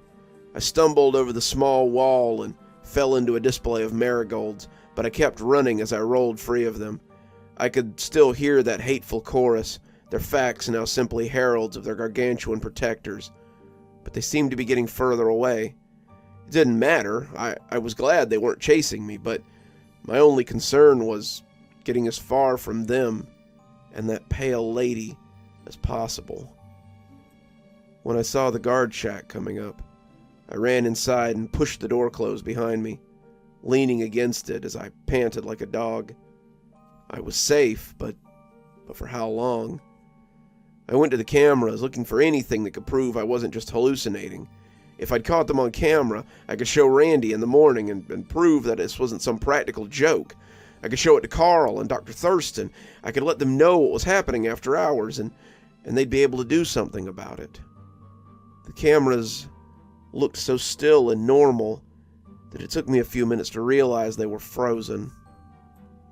I stumbled over the small wall and fell into a display of marigolds, but I kept running as I rolled free of them. I could still hear that hateful chorus, their facts now simply heralds of their gargantuan protectors, but they seemed to be getting further away. It didn't matter. I was glad they weren't chasing me, but my only concern was getting as far from them and that pale lady as possible. When I saw the guard shack coming up, I ran inside and pushed the door closed behind me, leaning against it as I panted like a dog. I was safe, but for how long? I went to the cameras looking for anything that could prove I wasn't just hallucinating. If I'd caught them on camera, I could show Randy in the morning and prove that this wasn't some practical joke. I could show it to Carl and Dr. Thurston. I could let them know what was happening after hours, and they'd be able to do something about it. The cameras looked so still and normal that it took me a few minutes to realize they were frozen.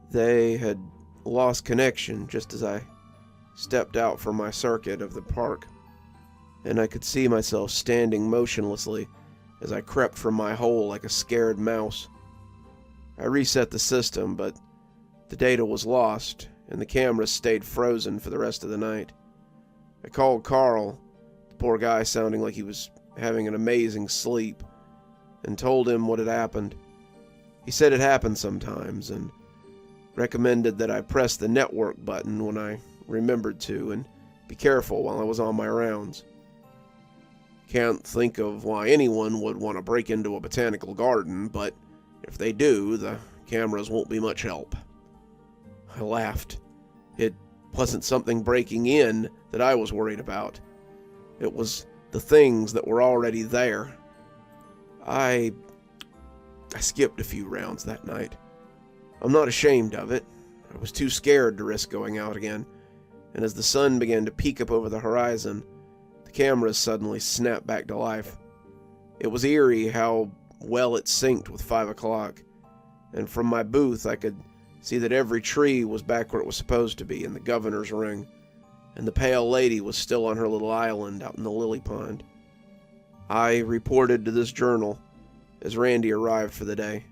They had lost connection just as I stepped out from my circuit of the park, and I could see myself standing motionlessly as I crept from my hole like a scared mouse. I reset the system, but the data was lost, and the cameras stayed frozen for the rest of the night. I called Carl, the poor guy sounding like he was having an amazing sleep, and told him what had happened. He said it happened sometimes, and recommended that I press the network button when I remembered to, and be careful while I was on my rounds. Can't think of why anyone would want to break into a botanical garden, but if they do, the cameras won't be much help. I laughed. It wasn't something breaking in that I was worried about. It was the things that were already there. I skipped a few rounds that night. I'm not ashamed of it. I was too scared to risk going out again, and as the sun began to peek up over the horizon, the cameras suddenly snapped back to life. It was eerie how well it synced with 5 o'clock, and from my booth I could see that every tree was back where it was supposed to be in the governor's ring, and the pale lady was still on her little island out in the lily pond. I reported to this journal as Randy arrived for the day.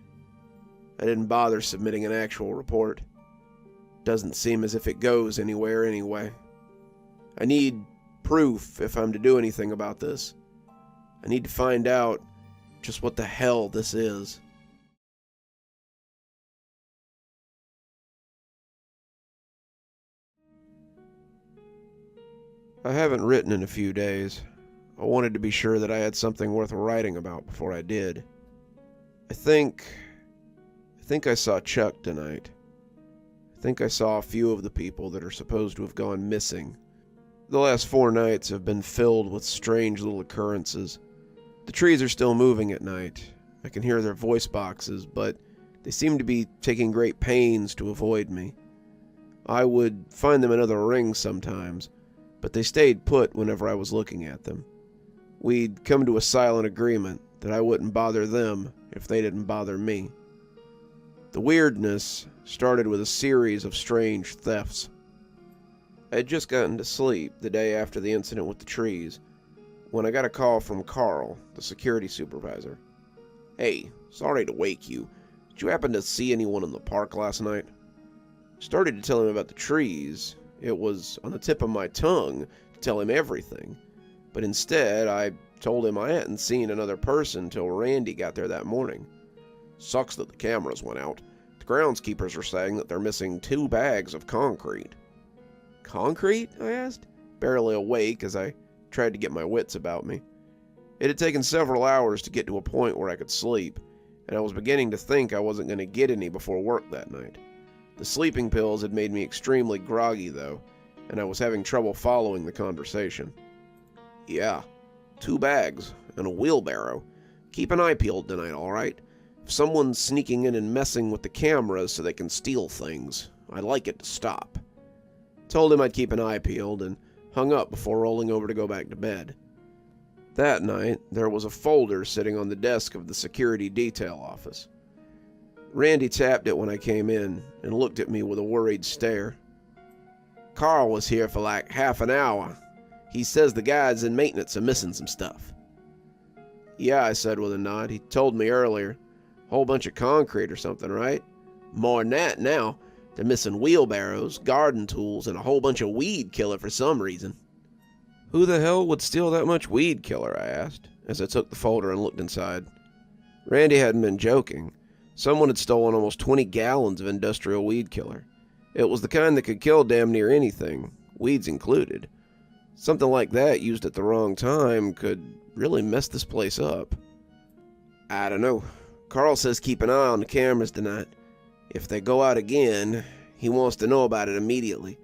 I didn't bother submitting an actual report. Doesn't seem as if it goes anywhere anyway. I need proof if I'm to do anything about this. I need to find out just what the hell this is. I haven't written in a few days. I wanted to be sure that I had something worth writing about before I did. I think I saw Chuck tonight. I think I saw a few of the people that are supposed to have gone missing. The last 4 nights have been filled with strange little occurrences. The trees are still moving at night. I can hear their voice boxes, but they seem to be taking great pains to avoid me. I would find them in other rings sometimes, but they stayed put whenever I was looking at them. We'd come to a silent agreement that I wouldn't bother them if they didn't bother me. The weirdness started with a series of strange thefts. I had just gotten to sleep the day after the incident with the trees when I got a call from Carl, the security supervisor. "Hey, sorry to wake you. Did you happen to see anyone in the park last night?" I started to tell him about the trees. It was on the tip of my tongue to tell him everything, but instead I told him I hadn't seen another person till Randy got there that morning. "Sucks that the cameras went out. The groundskeepers are saying that they're missing 2 bags of concrete." "Concrete?" I asked, barely awake as I tried to get my wits about me. It had taken several hours to get to a point where I could sleep, and I was beginning to think I wasn't going to get any before work that night. The sleeping pills had made me extremely groggy, though, and I was having trouble following the conversation. "Yeah, 2 bags and a wheelbarrow. Keep an eye peeled tonight, all right? If someone's sneaking in and messing with the cameras so they can steal things, I'd like it to stop. Told him I'd keep an eye peeled and hung up before rolling over to go back to bed. That night, there was a folder sitting on the desk of the security detail office. Randy tapped it when I came in and looked at me with a worried stare. Carl was here for like half an hour. He says the guys in maintenance are missing some stuff. Yeah, I said with a nod. He told me earlier. Whole bunch of concrete or something, right? More'n that now. They're missing wheelbarrows, garden tools, and a whole bunch of weed killer for some reason. Who the hell would steal that much weed killer, I asked, as I took the folder and looked inside. Randy hadn't been joking. Someone had stolen almost 20 gallons of industrial weed killer. It was the kind that could kill damn near anything, weeds included. Something like that used at the wrong time could really mess this place up. I don't know. Carl says keep an eye on the cameras tonight. If they go out again, he wants to know about it immediately.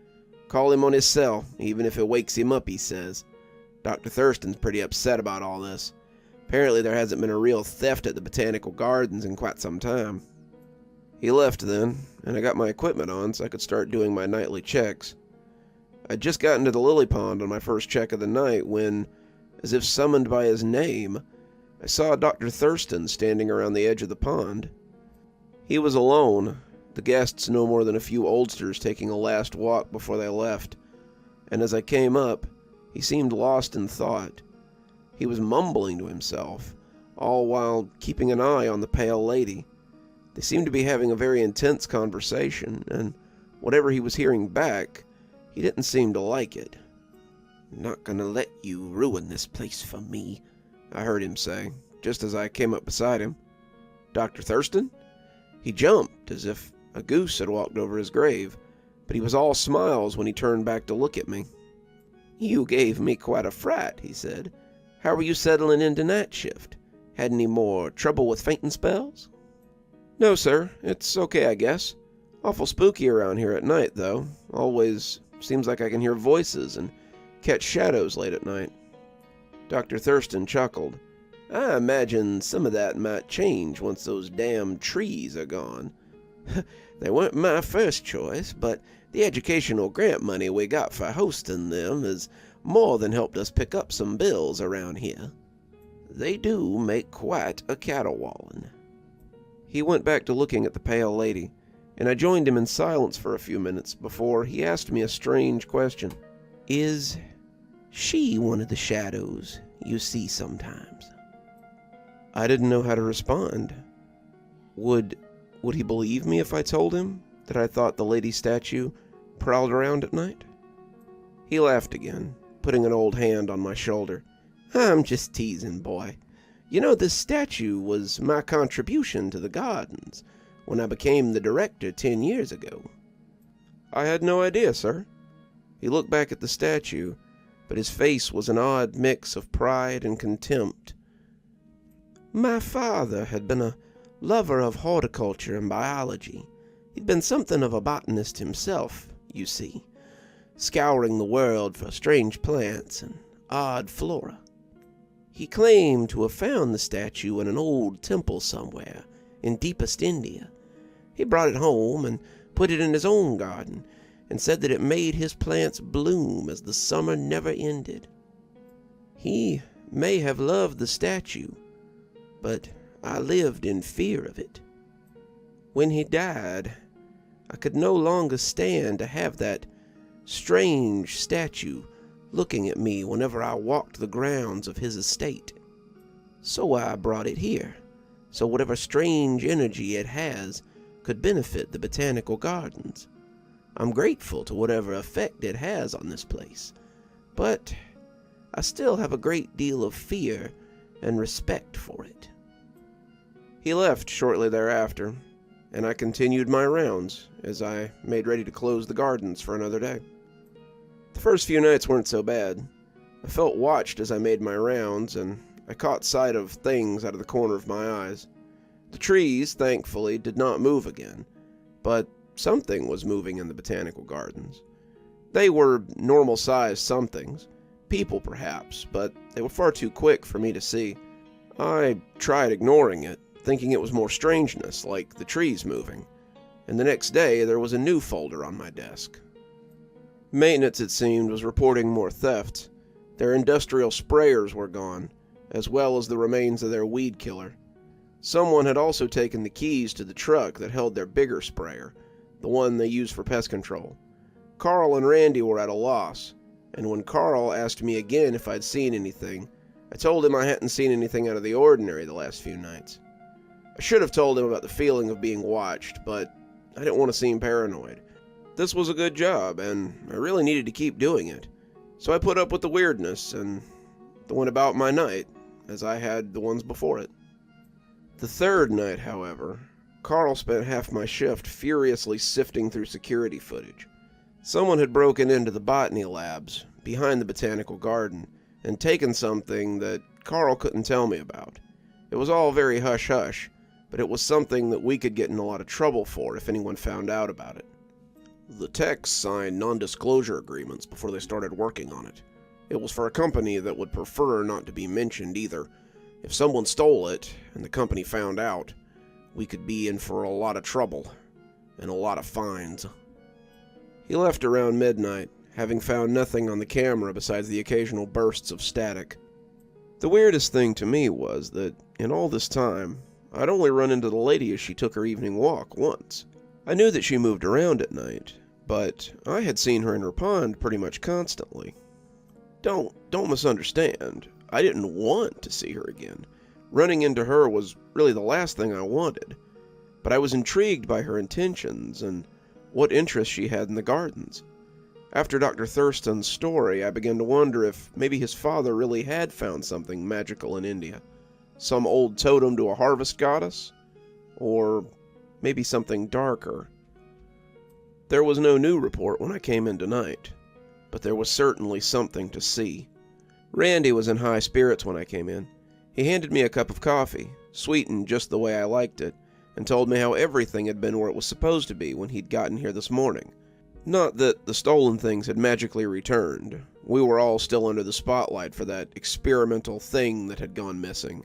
Call him on his cell, even if it wakes him up, he says. Dr. Thurston's pretty upset about all this. Apparently there hasn't been a real theft at the Botanical Gardens in quite some time. He left then, and I got my equipment on so I could start doing my nightly checks. I'd just gotten to the lily pond on my first check of the night when, as if summoned by his name, I saw Dr. Thurston standing around the edge of the pond. He was alone, the guests no more than a few oldsters taking a last walk before they left, and as I came up, he seemed lost in thought. He was mumbling to himself, all while keeping an eye on the pale lady. They seemed to be having a very intense conversation, and whatever he was hearing back, he didn't seem to like it. "Not gonna let you ruin this place for me," I heard him say, just as I came up beside him. "Dr. Thurston?" He jumped, as if a goose had walked over his grave, but he was all smiles when he turned back to look at me. "You gave me quite a fright," he said. "How were you settling into night shift? Had any more trouble with fainting spells?" "No, sir. It's okay, I guess. Awful spooky around here at night, though. Always seems like I can hear voices and catch shadows late at night." Dr. Thurston chuckled. "I imagine some of that might change once those damn trees are gone. They weren't my first choice, but the educational grant money we got for hosting them has more than helped us pick up some bills around here. They do make quite a caterwauling." He went back to looking at the pale lady, and I joined him in silence for a few minutes before he asked me a strange question. "Is she one of the shadows you see sometimes?" I didn't know how to respond. Would he believe me if I told him that I thought the lady statue prowled around at night? He laughed again, putting an old hand on my shoulder. "I'm just teasing, boy. You know, this statue was my contribution to the gardens when I became the director 10 years ago." "I had no idea, sir." He looked back at the statue, but his face was an odd mix of pride and contempt. "My father had been a lover of horticulture and biology. He'd been something of a botanist himself, you see, scouring the world for strange plants and odd flora. He claimed to have found the statue in an old temple somewhere in deepest India. He brought it home and put it in his own garden and said that it made his plants bloom as the summer never ended. He may have loved the statue, but I lived in fear of it. When he died, I could no longer stand to have that strange statue looking at me whenever I walked the grounds of his estate. So I brought it here, so whatever strange energy it has could benefit the Botanical Gardens. I'm grateful to whatever effect it has on this place, but I still have a great deal of fear and respect for it." He left shortly thereafter, and I continued my rounds as I made ready to close the gardens for another day. The first few nights weren't so bad. I felt watched as I made my rounds, and I caught sight of things out of the corner of my eyes. The trees, thankfully, did not move again, but something was moving in the Botanical Gardens. They were normal-sized somethings, people perhaps, but they were far too quick for me to see. I tried ignoring it, thinking it was more strangeness, like the trees moving, and the next day there was a new folder on my desk. Maintenance, it seemed, was reporting more thefts. Their industrial sprayers were gone, as well as the remains of their weed killer. Someone had also taken the keys to the truck that held their bigger sprayer, the one they used for pest control. Carl and Randy were at a loss, and when Carl asked me again if I'd seen anything, I told him I hadn't seen anything out of the ordinary the last few nights. I should have told him about the feeling of being watched, but I didn't want to seem paranoid. This was a good job, and I really needed to keep doing it, so I put up with the weirdness and went about my night, as I had the ones before it. The third night, however, Carl spent half my shift furiously sifting through security footage. Someone had broken into the botany labs, behind the botanical garden, and taken something that Carl couldn't tell me about. It was all very hush-hush, but it was something that we could get in a lot of trouble for if anyone found out about it. The techs signed non-disclosure agreements before they started working on it. It was for a company that would prefer not to be mentioned either. If someone stole it, and the company found out, we could be in for a lot of trouble, and a lot of fines. He left around midnight, having found nothing on the camera besides the occasional bursts of static. The weirdest thing to me was that, in all this time, I'd only run into the lady as she took her evening walk once. I knew that she moved around at night, but I had seen her in her pond pretty much constantly. Don't misunderstand. I didn't want to see her again. Running into her was really the last thing I wanted. But I was intrigued by her intentions and what interest she had in the gardens. After Dr. Thurston's story, I began to wonder if maybe his father really had found something magical in India. Some old totem to a harvest goddess? Or maybe something darker. There was no new report when I came in tonight, but there was certainly something to see. Randy was in high spirits when I came in. He handed me a cup of coffee, sweetened just the way I liked it, and told me how everything had been where it was supposed to be when he'd gotten here this morning. Not that the stolen things had magically returned. We were all still under the spotlight for that experimental thing that had gone missing.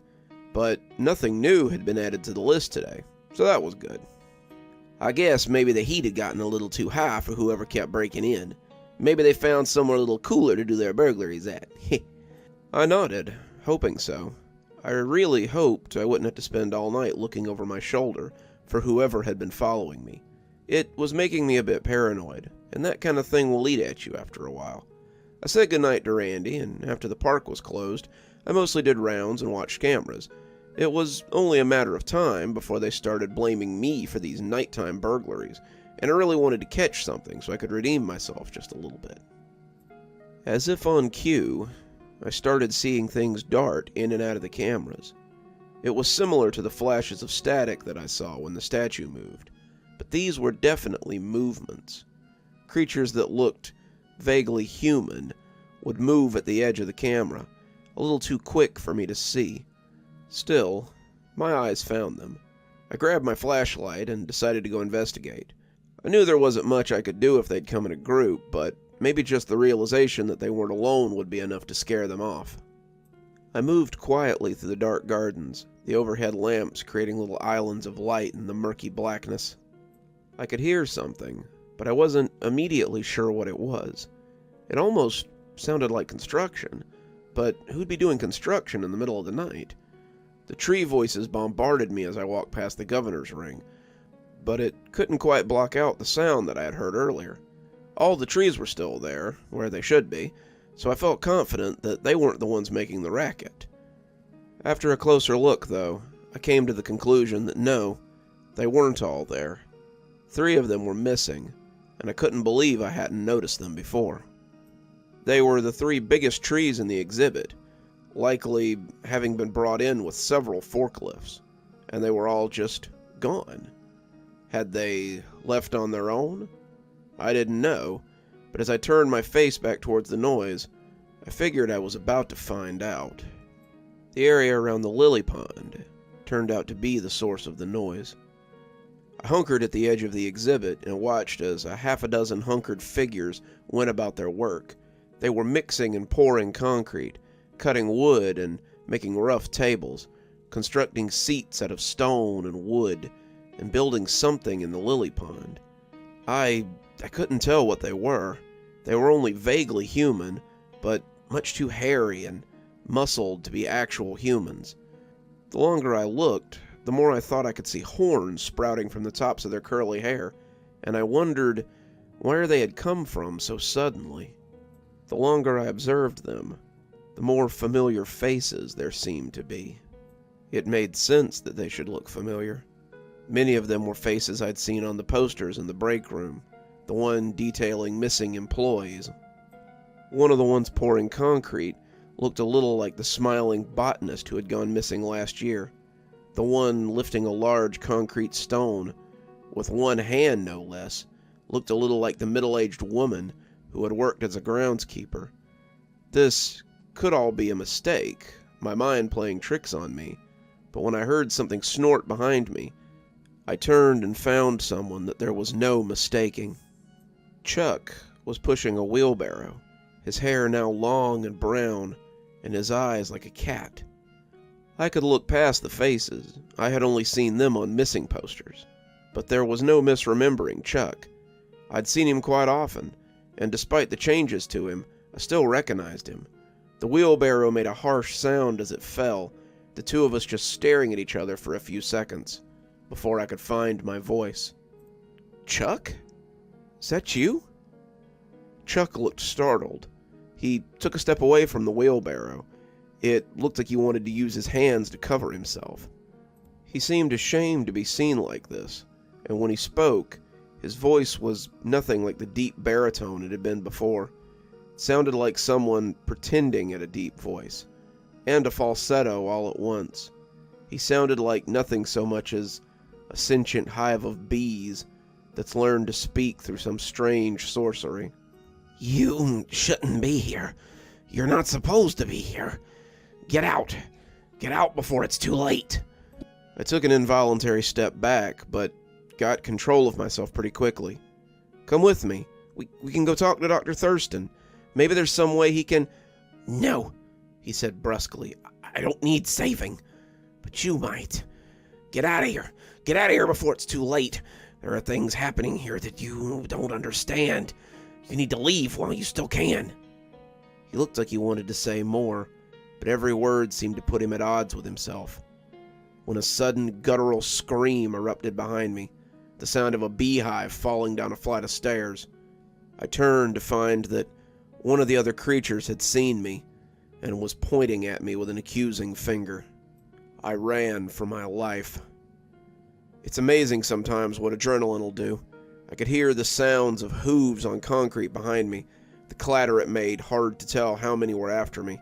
But nothing new had been added to the list today, so that was good. I guess maybe the heat had gotten a little too high for whoever kept breaking in. Maybe they found somewhere a little cooler to do their burglaries at. I nodded, hoping so. I really hoped I wouldn't have to spend all night looking over my shoulder for whoever had been following me. It was making me a bit paranoid, and that kind of thing will eat at you after a while. I said goodnight to Randy, and after the park was closed, I mostly did rounds and watched cameras. It was only a matter of time before they started blaming me for these nighttime burglaries, and I really wanted to catch something so I could redeem myself just a little bit. As if on cue, I started seeing things dart in and out of the cameras. It was similar to the flashes of static that I saw when the statue moved, but these were definitely movements. Creatures that looked vaguely human would move at the edge of the camera, a little too quick for me to see. Still, my eyes found them. I grabbed my flashlight and decided to go investigate. I knew there wasn't much I could do if they'd come in a group, but maybe just the realization that they weren't alone would be enough to scare them off. I moved quietly through the dark gardens, the overhead lamps creating little islands of light in the murky blackness. I could hear something, but I wasn't immediately sure what it was. It almost sounded like construction, but who'd be doing construction in the middle of the night? The tree voices bombarded me as I walked past the governor's ring, but it couldn't quite block out the sound that I had heard earlier. All the trees were still there, where they should be, so I felt confident that they weren't the ones making the racket. After a closer look, though, I came to the conclusion that no, they weren't all there. 3 of them were missing, and I couldn't believe I hadn't noticed them before. They were the 3 biggest trees in the exhibit, likely having been brought in with several forklifts, and they were all just gone. Had they left on their own? I didn't know, but as I turned my face back towards the noise, I figured I was about to find out. The area around the lily pond turned out to be the source of the noise. I hunkered at the edge of the exhibit and watched as a half a dozen hunkered figures went about their work. They were mixing and pouring concrete, cutting wood, and making rough tables, constructing seats out of stone and wood, and building something in the lily pond. I couldn't tell what they were. They were only vaguely human, but much too hairy and muscled to be actual humans. The longer I looked, the more I thought I could see horns sprouting from the tops of their curly hair, and I wondered where they had come from so suddenly. The longer I observed them, the more familiar faces there seemed to be. It made sense that they should look familiar. Many of them were faces I'd seen on the posters in the break room, the one detailing missing employees. One of the ones pouring concrete looked a little like the smiling botanist who had gone missing last year. The one lifting a large concrete stone, with one hand no less, looked a little like the middle-aged woman who had worked as a groundskeeper. This could all be a mistake, my mind playing tricks on me, but when I heard something snort behind me, I turned and found someone that there was no mistaking. Chuck was pushing a wheelbarrow, his hair now long and brown, and his eyes like a cat. I could look past the faces. I had only seen them on missing posters. But there was no misremembering Chuck. I'd seen him quite often, and despite the changes to him, I still recognized him. The wheelbarrow made a harsh sound as it fell, the two of us just staring at each other for a few seconds, before I could find my voice. "Chuck? Is that you?" Chuck looked startled. He took a step away from the wheelbarrow. It looked like he wanted to use his hands to cover himself. He seemed ashamed to be seen like this, and when he spoke, his voice was nothing like the deep baritone it had been before. It sounded like someone pretending at a deep voice, and a falsetto all at once. He sounded like nothing so much as a sentient hive of bees that's learned to speak through some strange sorcery. "You shouldn't be here. You're not supposed to be here. Get out. Get out before it's too late." I took an involuntary step back, but got control of myself pretty quickly. "Come with me. We can go talk to Dr. Thurston. Maybe there's some way he can—" "No," he said brusquely. "I don't need saving. But you might. Get out of here. Get out of here before it's too late. There are things happening here that you don't understand. You need to leave while you still can." He looked like he wanted to say more, but every word seemed to put him at odds with himself. When a sudden guttural scream erupted behind me, the sound of a beehive falling down a flight of stairs. I turned to find that one of the other creatures had seen me and was pointing at me with an accusing finger. I ran for my life. It's amazing sometimes what adrenaline will do. I could hear the sounds of hooves on concrete behind me, the clatter it made, hard to tell how many were after me.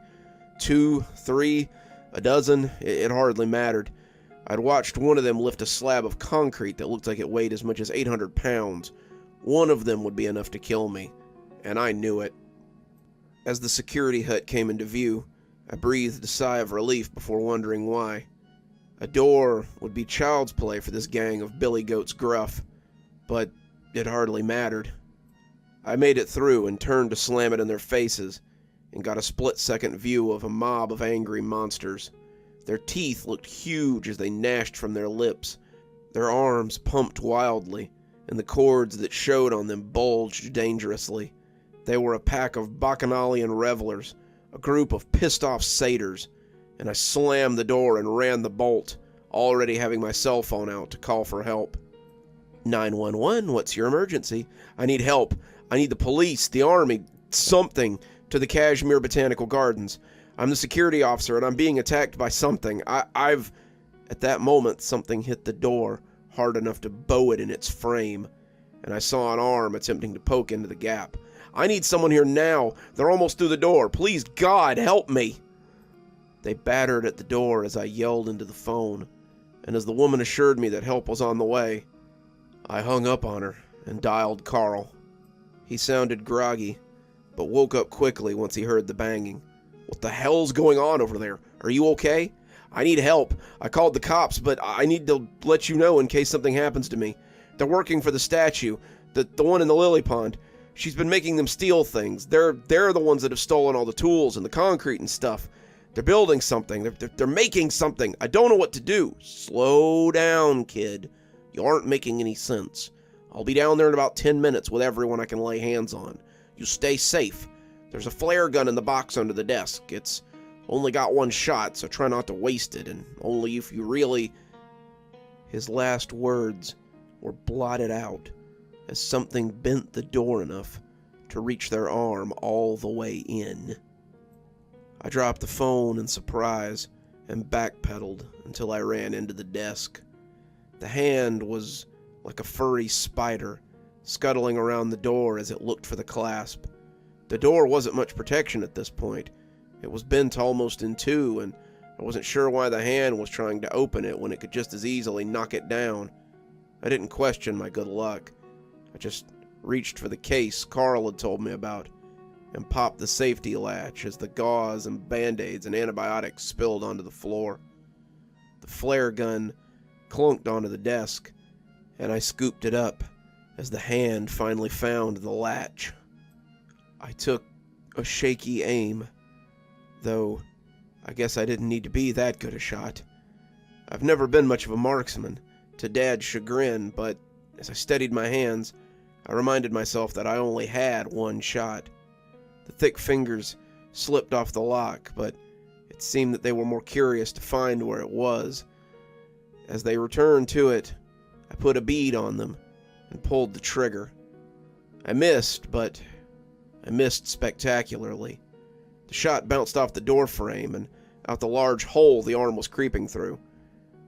2, 3, a dozen, it hardly mattered. I'd watched one of them lift a slab of concrete that looked like it weighed as much as 800 pounds. One of them would be enough to kill me, and I knew it. As the security hut came into view, I breathed a sigh of relief before wondering why. A door would be child's play for this gang of Billy Goat's gruff, but it hardly mattered. I made it through and turned to slam it in their faces, and got a split-second view of a mob of angry monsters. Their teeth looked huge as they gnashed from their lips. Their arms pumped wildly, and the cords that showed on them bulged dangerously. They were a pack of bacchanalian revelers, a group of pissed-off satyrs, and I slammed the door and ran the bolt, already having my cell phone out to call for help. 911, what's your emergency? I need help. I need the police, the army, something, to the Cashmere Botanical Gardens. I'm the security officer, and I'm being attacked by something. I've... At that moment, something hit the door, hard enough to bow it in its frame, and I saw an arm attempting to poke into the gap. I need someone here now. They're almost through the door. Please, God, help me. They battered at the door as I yelled into the phone, and as the woman assured me that help was on the way, I hung up on her and dialed Carl. He sounded groggy, but woke up quickly once he heard the banging. "What the hell's going on over there? Are you okay?" "I need help. I called the cops, but I need to let you know in case something happens to me. They're working for the statue, the one in the lily pond. She's been making them steal things. They're the ones that have stolen all the tools and the concrete and stuff. They're building something. They're making something. I don't know what to do. Slow down, kid. You aren't making any sense. I'll be down there in about 10 minutes with everyone I can lay hands on. You stay safe. There's a flare gun in the box under the desk. It's only got one shot, so try not to waste it, and only if you really... His last words were blotted out as something bent the door enough to reach their arm all the way in. I dropped the phone in surprise and backpedaled until I ran into the desk. The hand was like a furry spider, scuttling around the door as it looked for the clasp. The door wasn't much protection at this point. It was bent almost in two, and I wasn't sure why the hand was trying to open it when it could just as easily knock it down. I didn't question my good luck. I just reached for the case Carl had told me about and popped the safety latch as the gauze and band-aids and antibiotics spilled onto the floor. The flare gun clunked onto the desk, and I scooped it up as the hand finally found the latch. I took a shaky aim, though I guess I didn't need to be that good a shot. I've never been much of a marksman, to Dad's chagrin, but as I steadied my hands, I reminded myself that I only had one shot. The thick fingers slipped off the lock, but it seemed that they were more curious to find where it was. As they returned to it, I put a bead on them and pulled the trigger. I missed, but I missed spectacularly. The shot bounced off the door frame and out the large hole the arm was creeping through.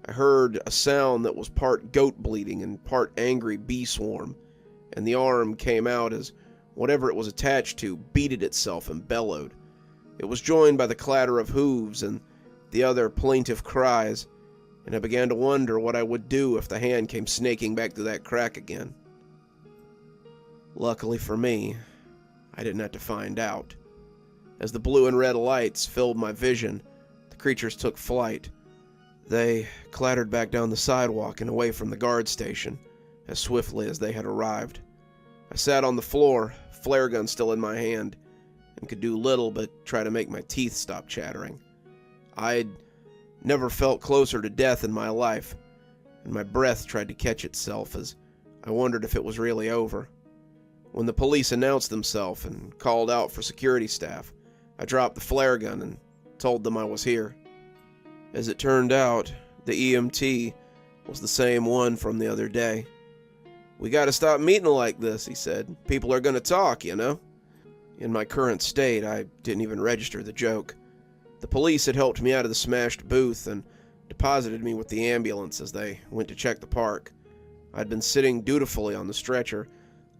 I heard a sound that was part goat bleating and part angry bee swarm, and the arm came out as whatever it was attached to beated itself and bellowed. It was joined by the clatter of hooves and the other plaintive cries, and I began to wonder what I would do if the hand came snaking back through that crack again. Luckily for me, I didn't have to find out. As the blue and red lights filled my vision, the creatures took flight. They clattered back down the sidewalk and away from the guard station as swiftly as they had arrived. I sat on the floor, flare gun still in my hand, and could do little but try to make my teeth stop chattering. I'd never felt closer to death in my life, and my breath tried to catch itself as I wondered if it was really over. When the police announced themselves and called out for security staff, I dropped the flare gun and told them I was here. As it turned out, the EMT was the same one from the other day. "We gotta stop meeting like this," he said. "People are gonna talk, you know." In my current state, I didn't even register the joke. The police had helped me out of the smashed booth and deposited me with the ambulance as they went to check the park. I'd been sitting dutifully on the stretcher,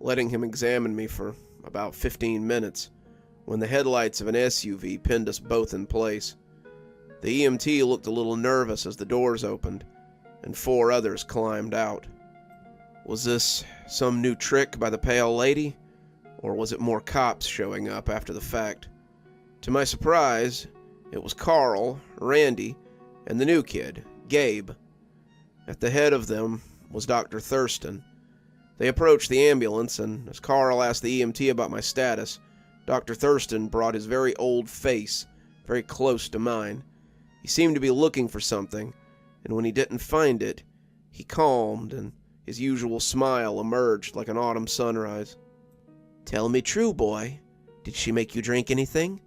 letting him examine me for about 15 minutes, when the headlights of an SUV pinned us both in place. The EMT looked a little nervous as the doors opened, and 4 others climbed out. Was this some new trick by the pale lady, or was it more cops showing up after the fact? To my surprise, it was Carl, Randy, and the new kid, Gabe. At the head of them was Dr. Thurston. They approached the ambulance, and as Carl asked the EMT about my status, Dr. Thurston brought his very old face very close to mine. He seemed to be looking for something, and when he didn't find it, he calmed, and his usual smile emerged like an autumn sunrise. "Tell me true, boy. Did she make you drink anything?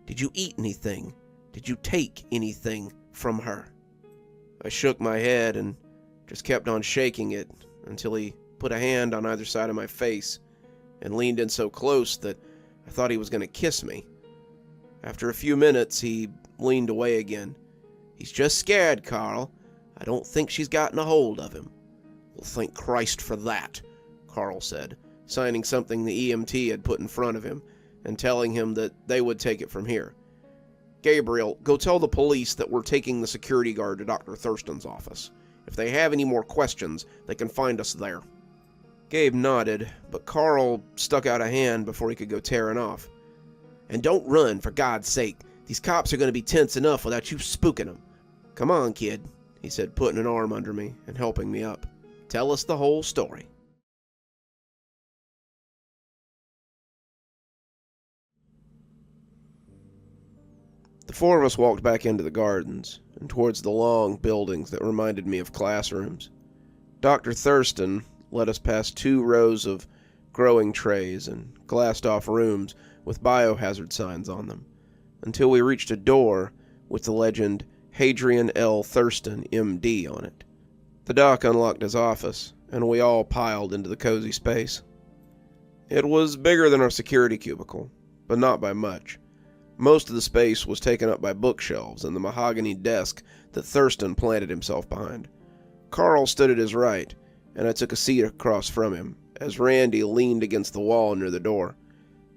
Did you eat anything? Did you take anything from her?" I shook my head and just kept on shaking it until he put a hand on either side of my face and leaned in so close that I thought he was going to kiss me. After a few minutes, he leaned away again. "He's just scared, Carl. I don't think she's gotten a hold of him." "Well, thank Christ for that," Carl said, signing something the EMT had put in front of him and telling him that they would take it from here. "Gabriel, go tell the police that we're taking the security guard to Dr. Thurston's office. If they have any more questions, they can find us there." Gabe nodded, but Carl stuck out a hand before he could go tearing off. "And don't run, for God's sake. These cops are going to be tense enough without you spooking them. Come on, kid," he said, putting an arm under me and helping me up. "Tell us the whole story." The four of us walked back into the gardens and towards the long buildings that reminded me of classrooms. Dr. Thurston led us past 2 rows of growing trays and glassed-off rooms with biohazard signs on them, until we reached a door with the legend Hadrian L. Thurston, M.D. on it. The doc unlocked his office, and we all piled into the cozy space. It was bigger than our security cubicle, but not by much. Most of the space was taken up by bookshelves and the mahogany desk that Thurston planted himself behind. Carl stood at his right, and I took a seat across from him, as Randy leaned against the wall near the door.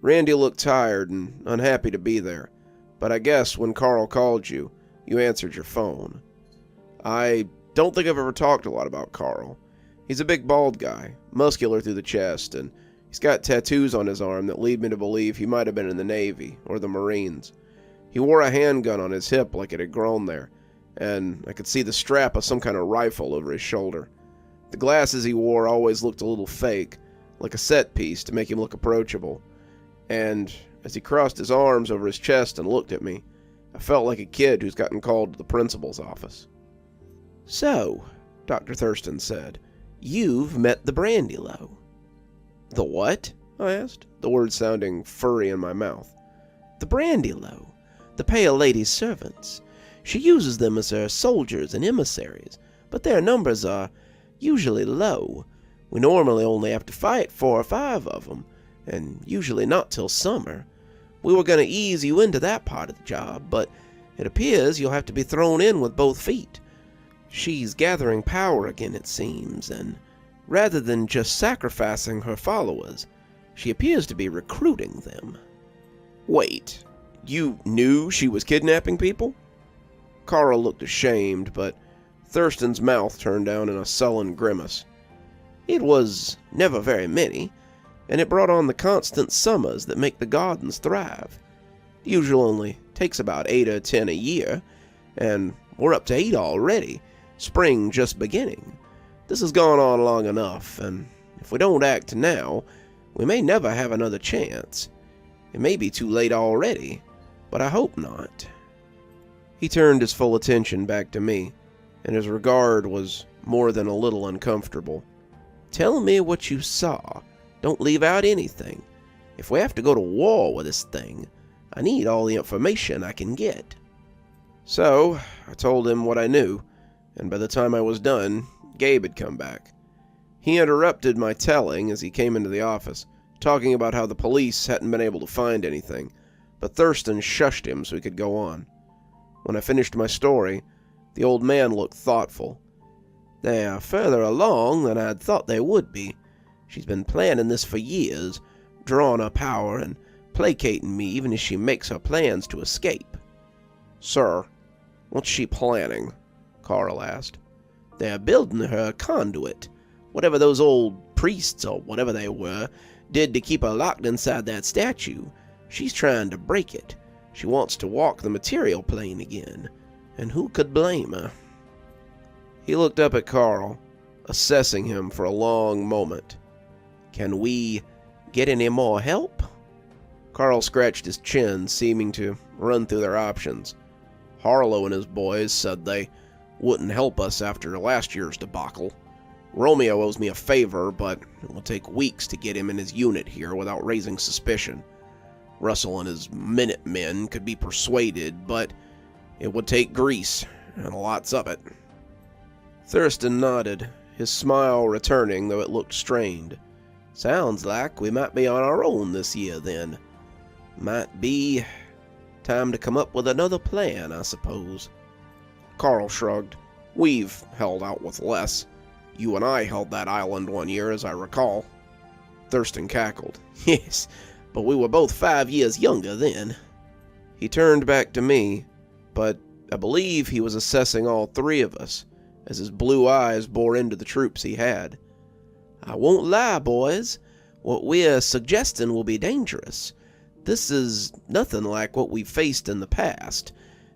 Randy looked tired and unhappy to be there, but I guess when Carl called you, you answered your phone. I don't think I've ever talked a lot about Carl. He's a big bald guy, muscular through the chest, and he's got tattoos on his arm that lead me to believe he might have been in the Navy or the Marines. He wore a handgun on his hip like it had grown there, and I could see the strap of some kind of rifle over his shoulder. The glasses he wore always looked a little fake, like a set piece to make him look approachable. And as he crossed his arms over his chest and looked at me, I felt like a kid who's gotten called to the principal's office. "So," Dr. Thurston said, "you've met the Brandylow." "The what?" I asked, the words sounding furry in my mouth. "The Brandylow, the Pale Lady's servants. She uses them as her soldiers and emissaries, but their numbers are usually low. We normally only have to fight 4 or 5 of them, and usually not till summer. We were going to ease you into that part of the job, but it appears you'll have to be thrown in with both feet. She's gathering power again, it seems, and rather than just sacrificing her followers, she appears to be recruiting them." "Wait, you knew she was kidnapping people?" Carl looked ashamed, but Thurston's mouth turned down in a sullen grimace. "It was never very many, and it brought on the constant summers that make the gardens thrive. Usually only takes about 8 or 10 a year, and we're up to 8 already, spring just beginning. This has gone on long enough, and if we don't act now, we may never have another chance. It may be too late already, but I hope not." He turned his full attention back to me, and his regard was more than a little uncomfortable. "Tell me what you saw. Don't leave out anything. If we have to go to war with this thing, I need all the information I can get." So, I told him what I knew, and by the time I was done, Gabe had come back. He interrupted my telling as he came into the office, talking about how the police hadn't been able to find anything, but Thurston shushed him so he could go on. When I finished my story, the old man looked thoughtful. "They are further along than I'd thought they would be. She's been planning this for years, drawing her power and placating me even as she makes her plans to escape." "Sir, what's she planning?" Carl asked. "They're building her a conduit. Whatever those old priests, or whatever they were, did to keep her locked inside that statue, she's trying to break it. She wants to walk the material plane again, and who could blame her?" He looked up at Carl, assessing him for a long moment. "Can we get any more help?" Carl scratched his chin, seeming to run through their options. "Harlow and his boys said they wouldn't help us after last year's debacle. Romeo owes me a favor, but it will take weeks to get him and his unit here without raising suspicion. Russell and his Minutemen could be persuaded, but it would take grease, and lots of it." Thurston nodded, his smile returning, though it looked strained. "Sounds like we might be on our own this year, then. Might be time to come up with another plan, I suppose." Carl shrugged. "We've held out with less. You and I held that island one year, as I recall." Thurston cackled. "Yes, but we were both 5 years younger then." He turned back to me, but I believe he was assessing all 3 of us, as his blue eyes bore into the troops he had. "I won't lie, boys. What we're suggesting will be dangerous. This is nothing like what we've faced in the past,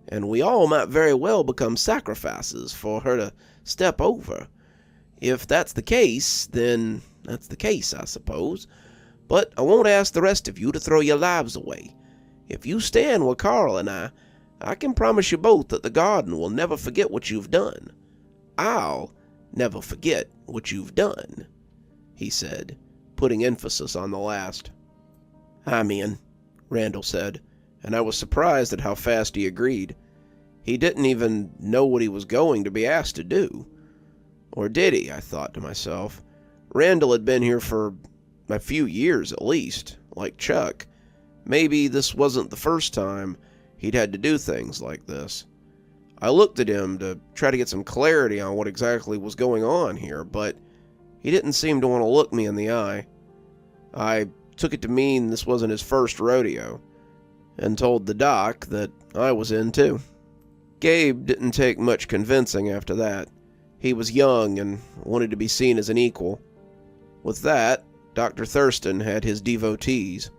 and we all might very well become sacrifices for her to step over. If that's the case, then that's the case, I suppose. But I won't ask the rest of you to throw your lives away. If you stand with Carl and I I can promise you both that the garden will never forget what you've done. I'll never forget what you've done," he said, putting emphasis on the last. "I'm in," Randall said, and I was surprised at how fast he agreed. He didn't even know what he was going to be asked to do. Or did he, I thought to myself. Randall had been here for a few years at least, like Chuck. Maybe this wasn't the first time he'd had to do things like this. I looked at him to try to get some clarity on what exactly was going on here, but he didn't seem to want to look me in the eye. I took it to mean this wasn't his first rodeo, and told the doc that I was in too. Gabe didn't take much convincing after that. He was young and wanted to be seen as an equal. With that, Dr. Thurston had his devotees.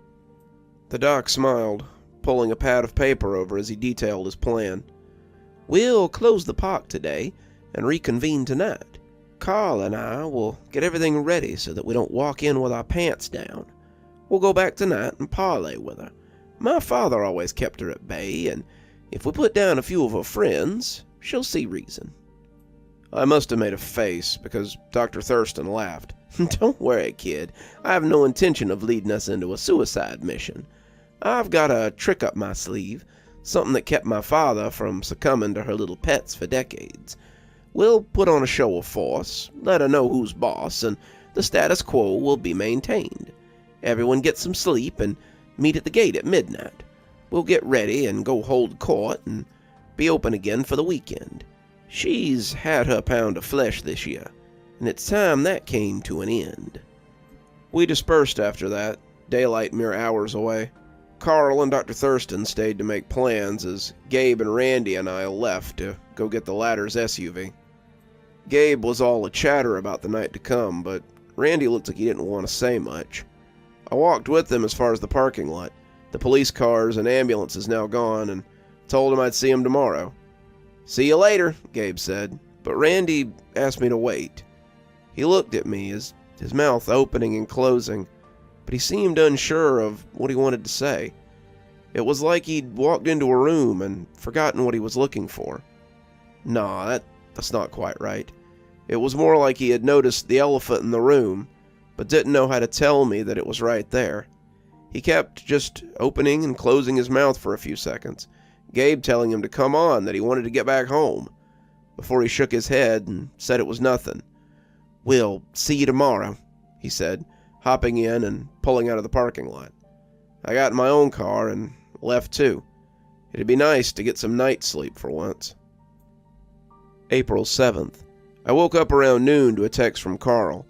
The doc smiled, pulling a pad of paper over as he detailed his plan. "We'll close the park today and reconvene tonight. Carl and I will get everything ready so that we don't walk in with our pants down. We'll go back tonight and parley with her. My father always kept her at bay, and if we put down a few of her friends, she'll see reason." I must have made a face, because Dr. Thurston laughed. "Don't worry, kid. I have no intention of leading us into a suicide mission. I've got a trick up my sleeve, something that kept my father from succumbing to her little pets for decades. We'll put on a show of force, let her know who's boss, and the status quo will be maintained. Everyone get some sleep and meet at the gate at midnight. We'll get ready and go hold court and be open again for the weekend. She's had her pound of flesh this year, and it's time that came to an end." We dispersed after that, daylight mere hours away. Carl and Dr. Thurston stayed to make plans as Gabe and Randy and I left to go get the latter's SUV. Gabe was all a chatter about the night to come, but Randy looked like he didn't want to say much. I walked with him as far as the parking lot. The police cars and ambulances now gone, and told him I'd see him tomorrow. "See you later," Gabe said, but Randy asked me to wait. He looked at me, his mouth opening and closing, but he seemed unsure of what he wanted to say. It was like he'd walked into a room and forgotten what he was looking for. Nah, that's not quite right. It was more like he had noticed the elephant in the room, but didn't know how to tell me that it was right there. He kept just opening and closing his mouth for a few seconds, Gabe telling him to come on, that he wanted to get back home, before he shook his head and said it was nothing. "We'll see you tomorrow," he said, hopping in and pulling out of the parking lot. I got in my own car and left too. It'd be nice to get some night sleep for once. April 7th. I woke up around noon to a text from Carl.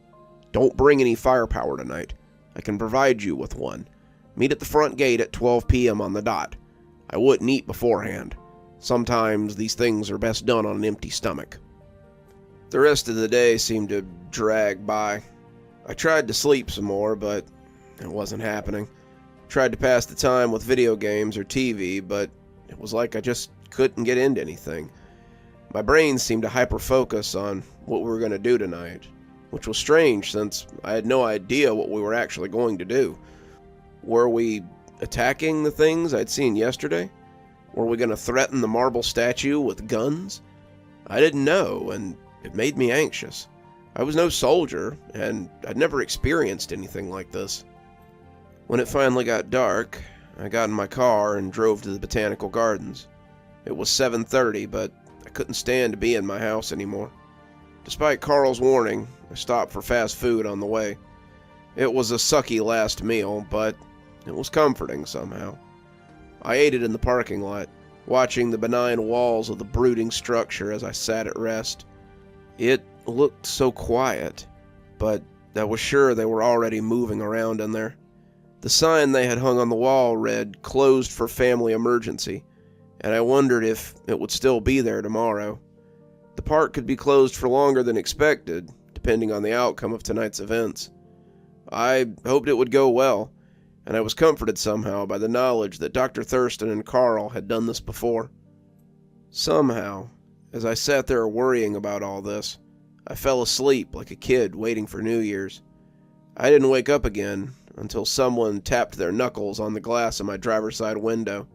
"Don't bring any firepower tonight. I can provide you with one. Meet at the front gate at 12 p.m. on the dot. I wouldn't eat beforehand. Sometimes these things are best done on an empty stomach." The rest of the day seemed to drag by. I tried to sleep some more, but it wasn't happening. Tried to pass the time with video games or TV, but it was like I just couldn't get into anything. My brain seemed to hyper-focus on what we were going to do tonight, which was strange since I had no idea what we were actually going to do. Were we attacking the things I'd seen yesterday? Were we going to threaten the marble statue with guns? I didn't know, and it made me anxious. I was no soldier, and I'd never experienced anything like this. When it finally got dark, I got in my car and drove to the Botanical Gardens. It was 7:30, but I couldn't stand to be in my house anymore. Despite Carl's warning, I stopped for fast food on the way. It was a sucky last meal, but it was comforting somehow. I ate it in the parking lot, watching the benign walls of the brooding structure as I sat at rest. It looked so quiet, but I was sure they were already moving around in there. The sign they had hung on the wall read, "Closed for family emergency," and I wondered if it would still be there tomorrow. The park could be closed for longer than expected, depending on the outcome of tonight's events. I hoped it would go well, and I was comforted somehow by the knowledge that Dr. Thurston and Carl had done this before. Somehow, as I sat there worrying about all this, I fell asleep like a kid waiting for New Year's. I didn't wake up again until someone tapped their knuckles on the glass of my driver's side window.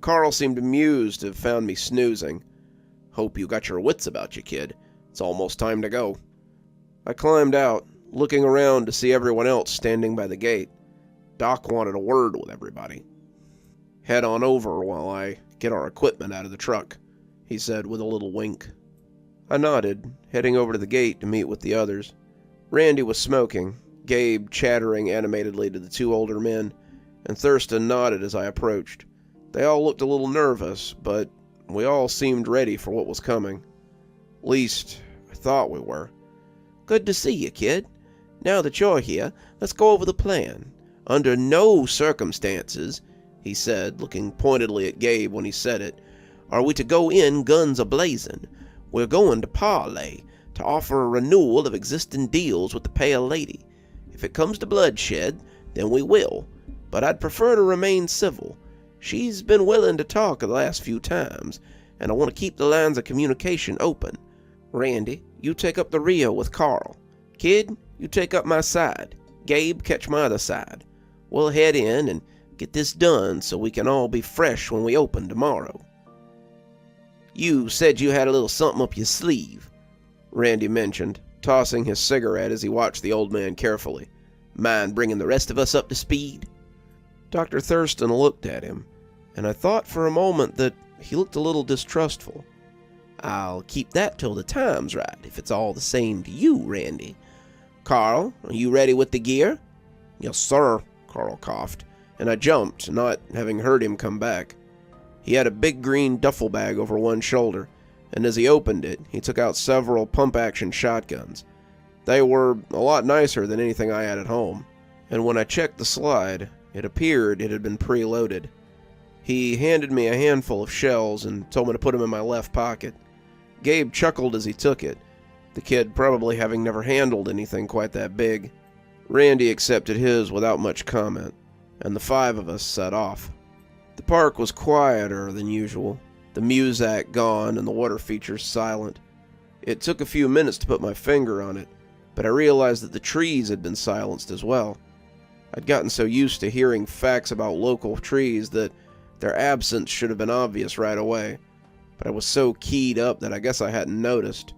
Carl seemed amused to have found me snoozing. "Hope you got your wits about you, kid. It's almost time to go." I climbed out, looking around to see everyone else standing by the gate. Doc wanted a word with everybody. "Head on over while I get our equipment out of the truck," he said with a little wink. I nodded, heading over to the gate to meet with the others. Randy was smoking, Gabe chattering animatedly to the two older men, and Thurston nodded as I approached. They all looked a little nervous, but we all seemed ready for what was coming. At least, I thought we were. "Good to see you, kid. Now that you're here, let's go over the plan. Under no circumstances," he said, looking pointedly at Gabe when he said it, "are we to go in guns a-blazing. We're going to parlay, to offer a renewal of existing deals with the pale lady. If it comes to bloodshed, then we will, but I'd prefer to remain civil. She's been willing to talk the last few times, and I want to keep the lines of communication open. Randy, you take up the rear with Carl. Kid, you take up my side. Gabe, catch my other side. We'll head in and get this done so we can all be fresh when we open tomorrow." "You said you had a little something up your sleeve," Randy mentioned, tossing his cigarette as he watched the old man carefully. "Mind bringing the rest of us up to speed?" Dr. Thurston looked at him, and I thought for a moment that he looked a little distrustful. "I'll keep that till the time's right, if it's all the same to you, Randy. Carl, are you ready with the gear?" "Yes, sir," Carl coughed, and I jumped, not having heard him come back. He had a big green duffel bag over one shoulder, and as he opened it, he took out several pump-action shotguns. They were a lot nicer than anything I had at home, and when I checked the slide, it appeared it had been preloaded. He handed me a handful of shells and told me to put them in my left pocket. Gabe chuckled as he took it, the kid probably having never handled anything quite that big. Randy accepted his without much comment, and the five of us set off. The park was quieter than usual, the muzak gone and the water features silent. It took a few minutes to put my finger on it, but I realized that the trees had been silenced as well. I'd gotten so used to hearing facts about local trees that their absence should have been obvious right away, but I was so keyed up that I guess I hadn't noticed.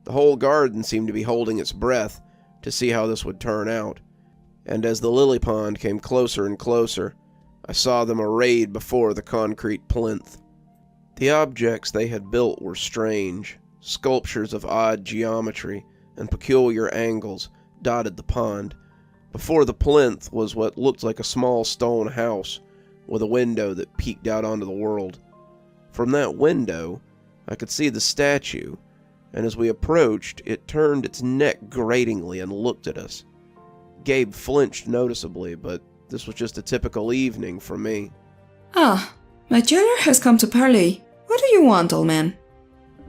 The whole garden seemed to be holding its breath to see how this would turn out, and as the lily pond came closer and closer, I saw them arrayed before the concrete plinth. The objects they had built were strange. Sculptures of odd geometry and peculiar angles dotted the pond. Before the plinth was what looked like a small stone house with a window that peeked out onto the world. From that window, I could see the statue, and as we approached, it turned its neck gratingly and looked at us. Gabe flinched noticeably, but this was just a typical evening for me. "Ah, my jailer has come to parley. What do you want, old man?"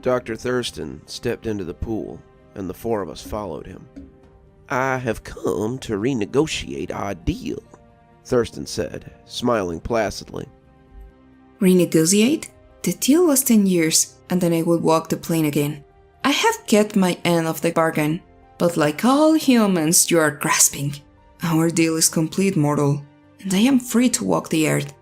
Dr. Thurston stepped into the pool, and the four of us followed him. "I have come to renegotiate our deal," Thurston said, smiling placidly. "Renegotiate? The deal was 10 years, and then I would walk the plane again. I have kept my end of the bargain, but like all humans, you are grasping. Our deal is complete, mortal, and I am free to walk the earth."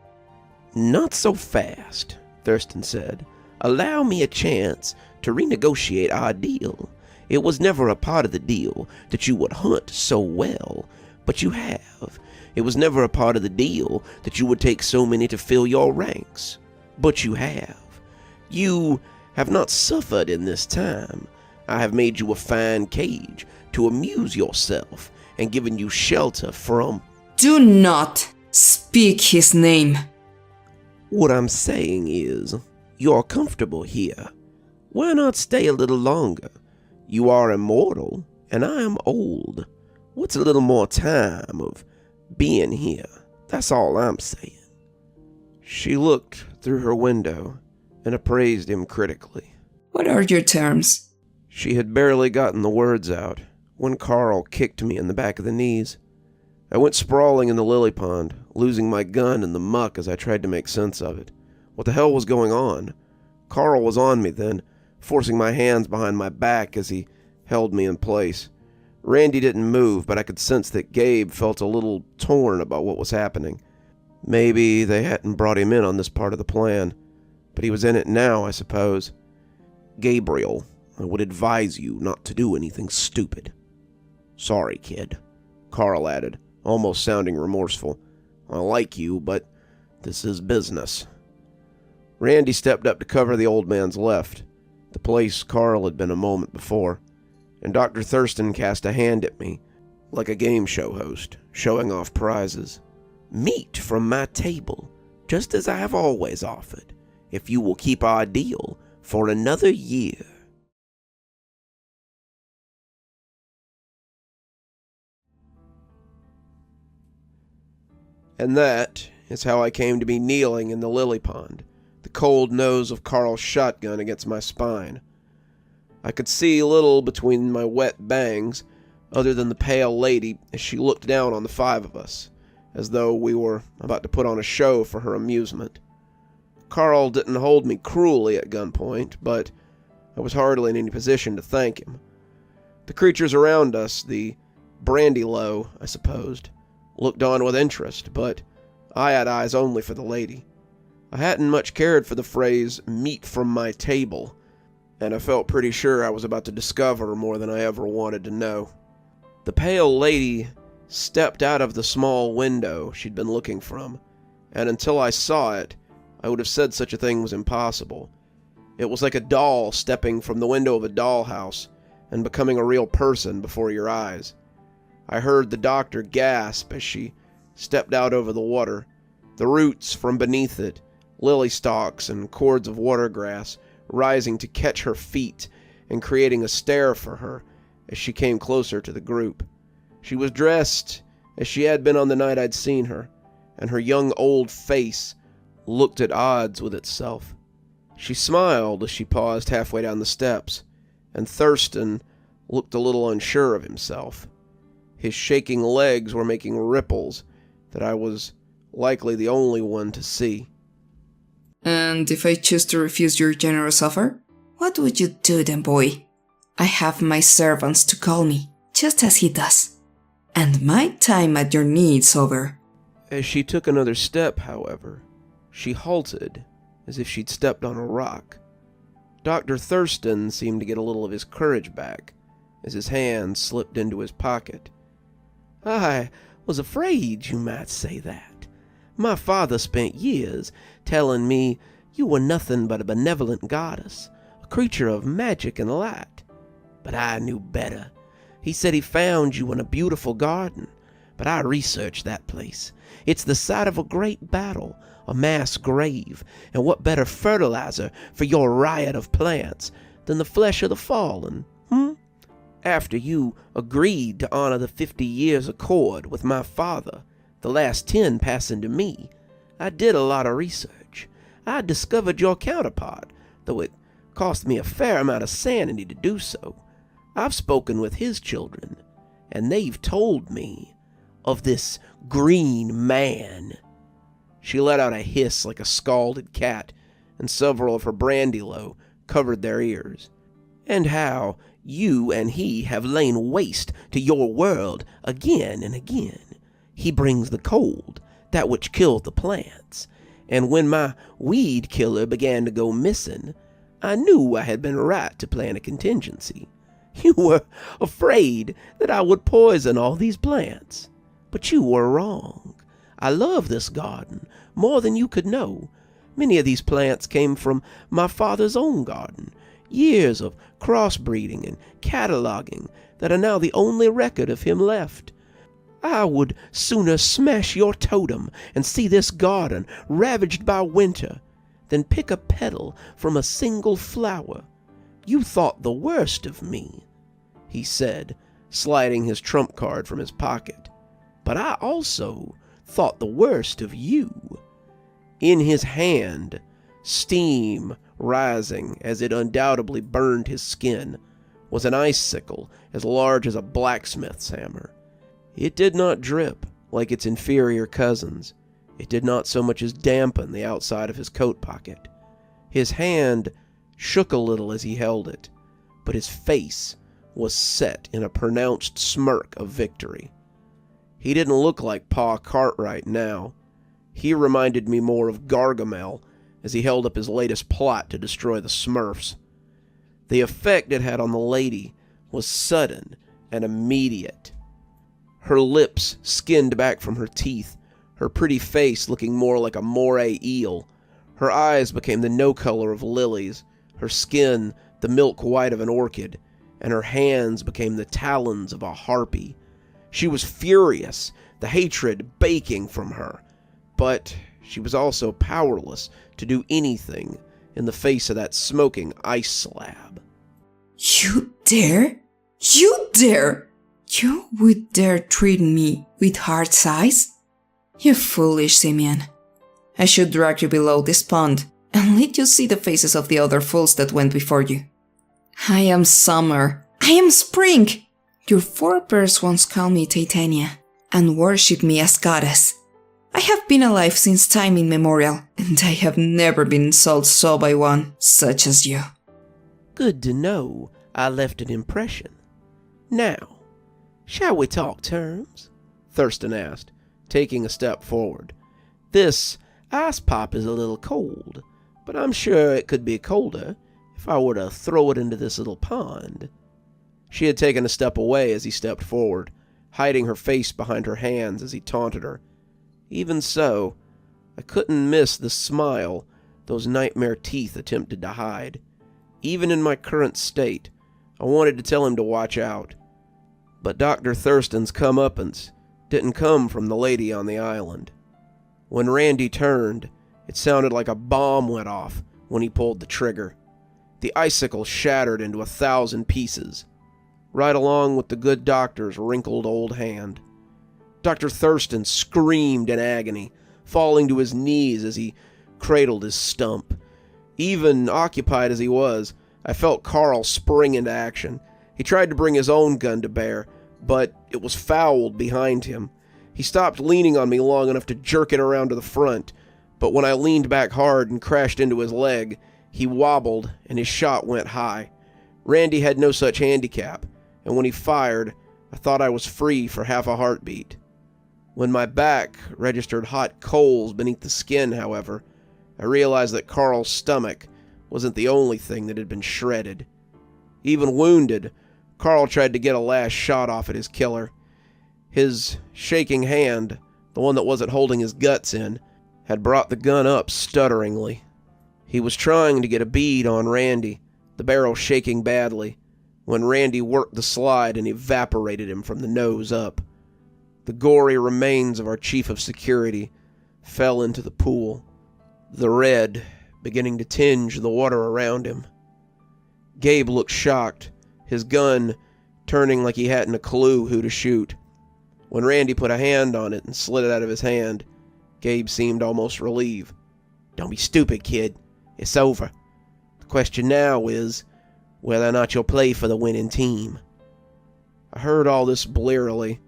"Not so fast," Thurston said. "Allow me a chance to renegotiate our deal. It was never a part of the deal that you would hunt so well, but you have. It was never a part of the deal that you would take so many to fill your ranks, but you have. You have not suffered in this time. I have made you a fine cage to amuse yourself and given you shelter from—" "Do not speak his name." "What I'm saying is, you're comfortable here. Why not stay a little longer? You are immortal, and I am old. What's a little more time of being here? That's all I'm saying." She looked through her window and appraised him critically. "What are your terms?" She had barely gotten the words out when Carl kicked me in the back of the knees. I went sprawling in the lily pond, losing my gun in the muck as I tried to make sense of it. What the hell was going on? Carl was on me then, forcing my hands behind my back as he held me in place. Randy didn't move, but I could sense that Gabe felt a little torn about what was happening. Maybe they hadn't brought him in on this part of the plan, but he was in it now, I suppose. Gabriel, I would advise you not to do anything stupid. Sorry, kid, Carl added, almost sounding remorseful. I like you, but this is business. Randy stepped up to cover the old man's left, the place Carl had been a moment before, and Dr. Thurston cast a hand at me, like a game show host, showing off prizes. Meat from my table, just as I have always offered, if you will keep our deal for another year. And that is how I came to be kneeling in the lily pond, the cold nose of Carl's shotgun against my spine. I could see little between my wet bangs, other than the pale lady as she looked down on the five of us, as though we were about to put on a show for her amusement. Carl didn't hold me cruelly at gunpoint, but I was hardly in any position to thank him. The creatures around us, the brandy-low, I supposed, looked on with interest, but I had eyes only for the lady. I hadn't much cared for the phrase, meat from my table, and I felt pretty sure I was about to discover more than I ever wanted to know. The pale lady stepped out of the small window she'd been looking from, and until I saw it, I would have said such a thing was impossible. It was like a doll stepping from the window of a dollhouse and becoming a real person before your eyes. I heard the doctor gasp as she stepped out over the water, the roots from beneath it, lily stalks and cords of watergrass, rising to catch her feet and creating a stare for her as she came closer to the group. She was dressed as she had been on the night I'd seen her, and her young old face looked at odds with itself. She smiled as she paused halfway down the steps, and Thurston looked a little unsure of himself. His shaking legs were making ripples that I was likely the only one to see. And if I choose to refuse your generous offer, what would you do then, boy? I have my servants to call me, just as he does. And my time at your knees over. As she took another step, however, she halted, as if she'd stepped on a rock. Dr. Thurston seemed to get a little of his courage back, as his hand slipped into his pocket. I was afraid you might say that. My father spent years telling me you were nothing but a benevolent goddess, a creature of magic and light. But I knew better. He said he found you in a beautiful garden, but I researched that place. It's the site of a great battle, a mass grave, and what better fertilizer for your riot of plants than the flesh of the fallen, After you agreed to honor the 50 years accord with my father, the last 10 passing to me, I did a lot of research. I discovered your counterpart, though it cost me a fair amount of sanity to do so. I've spoken with his children, and they've told me of this green man. She let out a hiss like a scalded cat, and several of her brandy-low covered their ears. And how you and he have lain waste to your world again and again. He brings the cold, that which kills the plants, and when my weed killer began to go missing, I knew I had been right to plan a contingency. You were afraid that I would poison all these plants, but you were wrong. I love this garden more than you could know. Many of these plants came from my father's own garden, years of crossbreeding and cataloging that are now the only record of him left. I would sooner smash your totem and see this garden ravaged by winter than pick a petal from a single flower. You thought the worst of me, he said, sliding his trump card from his pocket. But I also thought the worst of you. In his hand, steam rising as it undoubtedly burned his skin, was an icicle as large as a blacksmith's hammer. It did not drip like its inferior cousins. It did not so much as dampen the outside of his coat pocket. His hand shook a little as he held it, but his face was set in a pronounced smirk of victory. He didn't look like Pa Cartwright now. He reminded me more of Gargamel as he held up his latest plot to destroy the Smurfs. The effect it had on the lady was sudden and immediate. Her lips skinned back from her teeth, her pretty face looking more like a moray eel. Her eyes became the no color of lilies, her skin the milk white of an orchid, and her hands became the talons of a harpy. She was furious, the hatred baking from her, but she was also powerless to do anything in the face of that smoking ice slab. You dare? You dare? You would dare treat me with hard size? You foolish simian. I should drag you below this pond and let you see the faces of the other fools that went before you. I am summer. I am spring. Your forebears once called me Titania and worshipped me as goddess. I have been alive since time immemorial, and I have never been insulted so by one such as you. Good to know I left an impression. Now, shall we talk terms? Thurston asked, taking a step forward. This ice pop is a little cold, but I'm sure it could be colder if I were to throw it into this little pond. She had taken a step away as he stepped forward, hiding her face behind her hands as he taunted her. Even so, I couldn't miss the smile those nightmare teeth attempted to hide. Even in my current state, I wanted to tell him to watch out. But Dr. Thurston's comeuppance didn't come from the lady on the island. When Randy turned, it sounded like a bomb went off when he pulled the trigger. The icicle shattered into 1,000 pieces, right along with the good doctor's wrinkled old hand. Dr. Thurston screamed in agony, falling to his knees as he cradled his stump. Even occupied as he was, I felt Carl spring into action. He tried to bring his own gun to bear, but it was fouled behind him. He stopped leaning on me long enough to jerk it around to the front, but when I leaned back hard and crashed into his leg, he wobbled and his shot went high. Randy had no such handicap, and when he fired, I thought I was free for half a heartbeat. When my back registered hot coals beneath the skin, however, I realized that Carl's stomach wasn't the only thing that had been shredded. Even wounded, Carl tried to get a last shot off at his killer. His shaking hand, the one that wasn't holding his guts in, had brought the gun up stutteringly. He was trying to get a bead on Randy, the barrel shaking badly, when Randy worked the slide and evaporated him from the nose up. The gory remains of our chief of security fell into the pool, the red beginning to tinge the water around him. Gabe looked shocked, his gun turning like he hadn't a clue who to shoot. When Randy put a hand on it and slid it out of his hand, Gabe seemed almost relieved. Don't be stupid, kid. It's over. The question now is whether or not you'll play for the winning team. I heard all this blearily.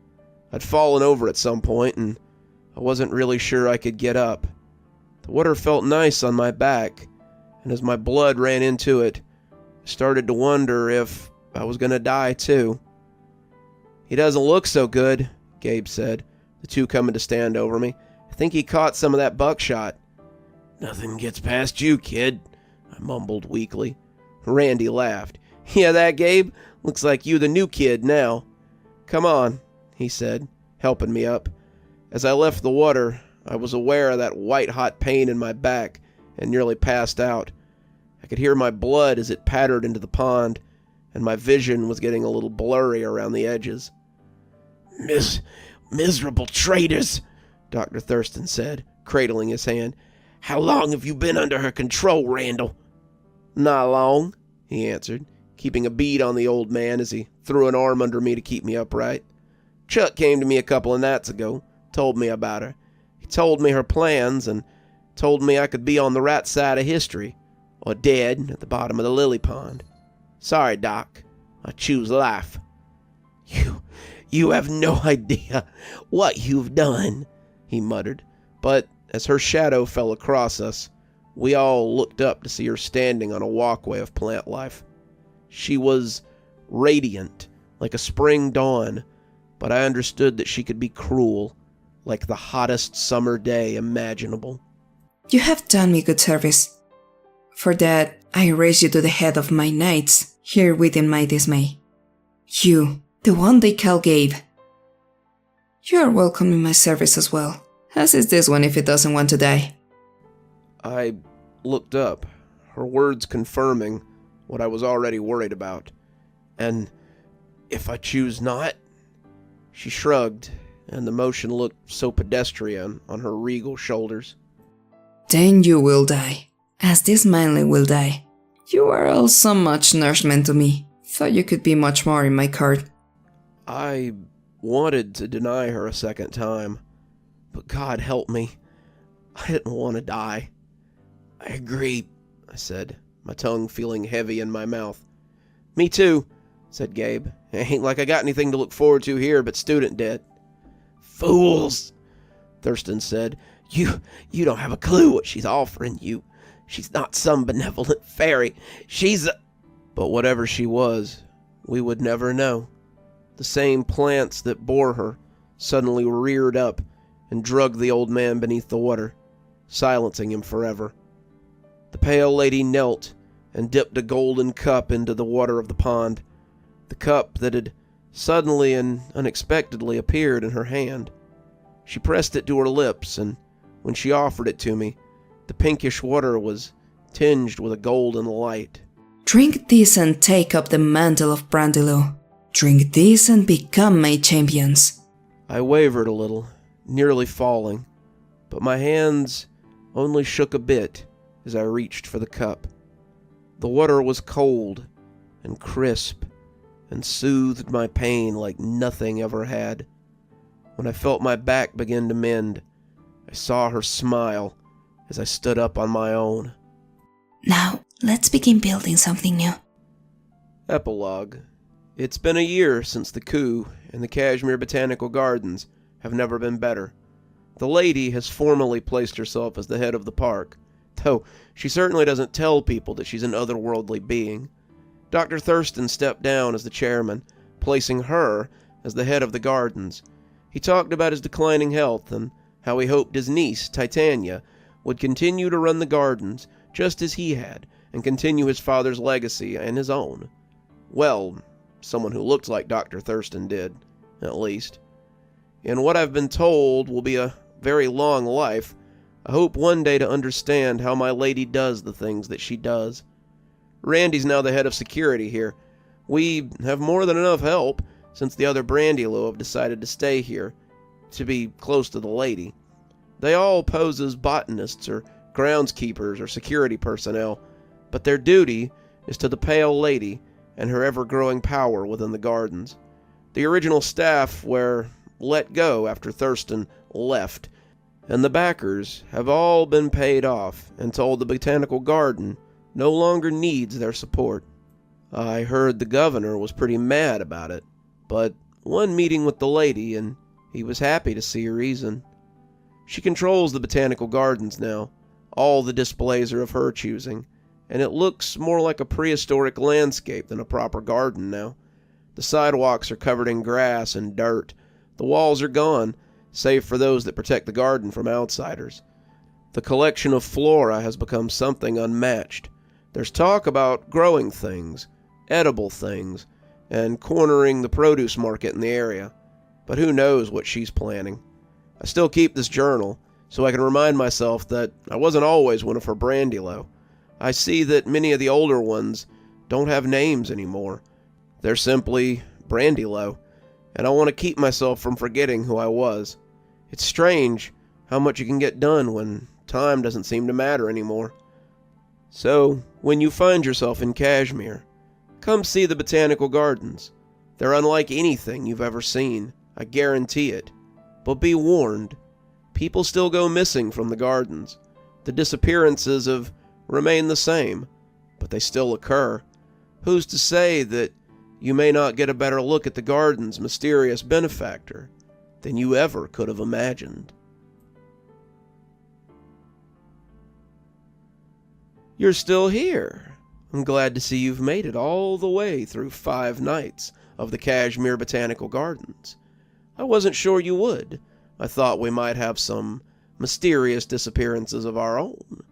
I'd fallen over at some point, and I wasn't really sure I could get up. The water felt nice on my back, and as my blood ran into it, I started to wonder if I was going to die too. He doesn't look so good, Gabe said, the two coming to stand over me. I think he caught some of that buckshot. Nothing gets past you, kid, I mumbled weakly. Randy laughed. Yeah, that, Gabe? Looks like you the new kid now. Come on, he said, helping me up. As I left the water, I was aware of that white-hot pain in my back and nearly passed out. I could hear my blood as it pattered into the pond, and my vision was getting a little blurry around the edges. Miserable traitors, Dr. Thurston said, cradling his hand. How long have you been under her control, Randall? Not long, he answered, keeping a bead on the old man as he threw an arm under me to keep me upright. Chuck came to me a couple of nights ago, told me about her. He told me her plans and told me I could be on the right side of history, or dead at the bottom of the lily pond. Sorry, Doc. I choose life. You have no idea what you've done, he muttered. But as her shadow fell across us, we all looked up to see her standing on a walkway of plant life. She was radiant, like a spring dawn, but I understood that she could be cruel, like the hottest summer day imaginable. You have done me good service. For that, I raise you to the head of my knights, here within my dismay. You, the one they call Gabe. You are welcome in my service as well, as is this one if it doesn't want to die. I looked up, her words confirming what I was already worried about. And if I choose not? She shrugged, and the motion looked so pedestrian on her regal shoulders. Then you will die, as this manling will die. You are all so much nourishment to me. Thought you could be much more in my court. I wanted to deny her a second time, but God help me, I didn't want to die. I agree, I said, my tongue feeling heavy in my mouth. Me too, said Gabe. It ain't like I got anything to look forward to here but student debt. Fools, Thurston said. You don't have a clue what she's offering you. She's not some benevolent fairy. She's a... But whatever she was, we would never know. The same plants that bore her suddenly reared up and drugged the old man beneath the water, silencing him forever. The pale lady knelt and dipped a golden cup into the water of the pond, the cup that had suddenly and unexpectedly appeared in her hand. She pressed it to her lips, and when she offered it to me, the pinkish water was tinged with a golden light. Drink this and take up the mantle of Brandilo. Drink this and become my champions. I wavered a little, nearly falling, but my hands only shook a bit as I reached for the cup. The water was cold and crisp and soothed my pain like nothing ever had. When I felt my back begin to mend, I saw her smile as I stood up on my own. Now, let's begin building something new. Epilogue. It's been a year since the coup, and the Cashmere Botanical Gardens have never been better. The lady has formally placed herself as the head of the park, though she certainly doesn't tell people that she's an otherworldly being. Dr. Thurston stepped down as the chairman, placing her as the head of the gardens. He talked about his declining health and how he hoped his niece, Titania, would continue to run the gardens just as he had and continue his father's legacy and his own. Well, someone who looked like Dr. Thurston did, at least. In what I've been told will be a very long life, I hope one day to understand how my lady does the things that she does. Randy's now the head of security here. We have more than enough help, since the other Brandilo have decided to stay here, to be close to the lady. They all pose as botanists or groundskeepers or security personnel, but their duty is to the pale lady and her ever-growing power within the gardens. The original staff were let go after Thurston left, and the backers have all been paid off and told the Botanical Garden no longer needs their support. I heard the governor was pretty mad about it, but one meeting with the lady and he was happy to see reason. She controls the Botanical Gardens now. All the displays are of her choosing, and it looks more like a prehistoric landscape than a proper garden now. The sidewalks are covered in grass and dirt. The walls are gone, save for those that protect the garden from outsiders. The collection of flora has become something unmatched. There's talk about growing things, edible things, and cornering the produce market in the area. But who knows what she's planning. I still keep this journal, so I can remind myself that I wasn't always one of her Brandilo. I see that many of the older ones don't have names anymore. They're simply Brandilo, and I want to keep myself from forgetting who I was. It's strange how much you can get done when time doesn't seem to matter anymore. So, when you find yourself in Cashmere, come see the Botanical Gardens. They're unlike anything you've ever seen, I guarantee it. But be warned, people still go missing from the gardens. The disappearances have remained the same, but they still occur. Who's to say that you may not get a better look at the garden's mysterious benefactor than you ever could have imagined? You're still here. I'm glad to see you've made it all the way through 5 nights of the Cashmere Botanical Gardens. I wasn't sure you would. I thought we might have some mysterious disappearances of our own.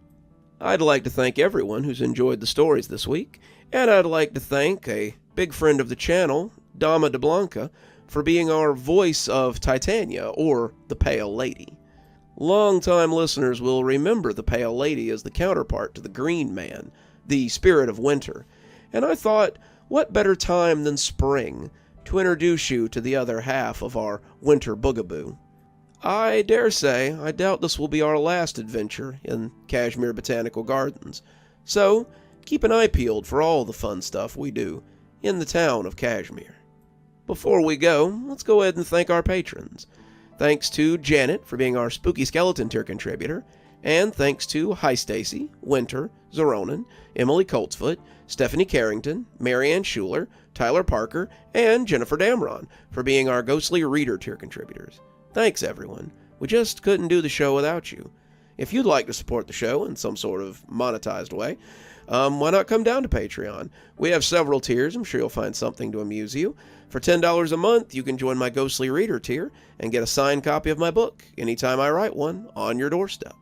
I'd like to thank everyone who's enjoyed the stories this week, and I'd like to thank a big friend of the channel, Dama de Blanca, for being our voice of Titania, or the Pale Lady. Long-time listeners will remember the Pale Lady as the counterpart to the Green Man, the spirit of winter, and I thought, what better time than spring to introduce you to the other half of our winter boogaboo. I dare say, I doubt this will be our last adventure in Cashmere Botanical Gardens, so keep an eye peeled for all the fun stuff we do in the town of Cashmere. Before we go, let's go ahead and thank our patrons. Thanks to Janet for being our Spooky Skeleton tier contributor, and thanks to Hi Stacy, Winter, Xaronan, Emily Coltsfoot, Stephanie Carrington, Marianne Schuler, Tyler Parker, and Jennifer Damron for being our Ghostly Reader tier contributors. Thanks, everyone. We just couldn't do the show without you. If you'd like to support the show in some sort of monetized way, why not come down to Patreon? We have several tiers. I'm sure you'll find something to amuse you. For $10 a month, you can join my Ghostly Reader tier and get a signed copy of my book anytime I write one on your doorstep.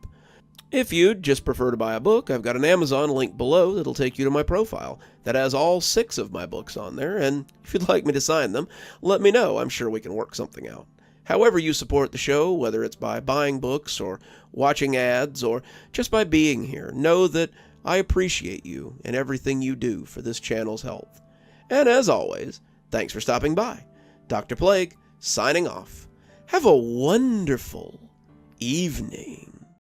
If you'd just prefer to buy a book, I've got an Amazon link below that'll take you to my profile that has all 6 of my books on there, and if you'd like me to sign them, let me know. I'm sure we can work something out. However you support the show, whether it's by buying books or watching ads or just by being here, know that I appreciate you and everything you do for this channel's health. And as always, thanks for stopping by. Dr. Plague, signing off. Have a wonderful evening.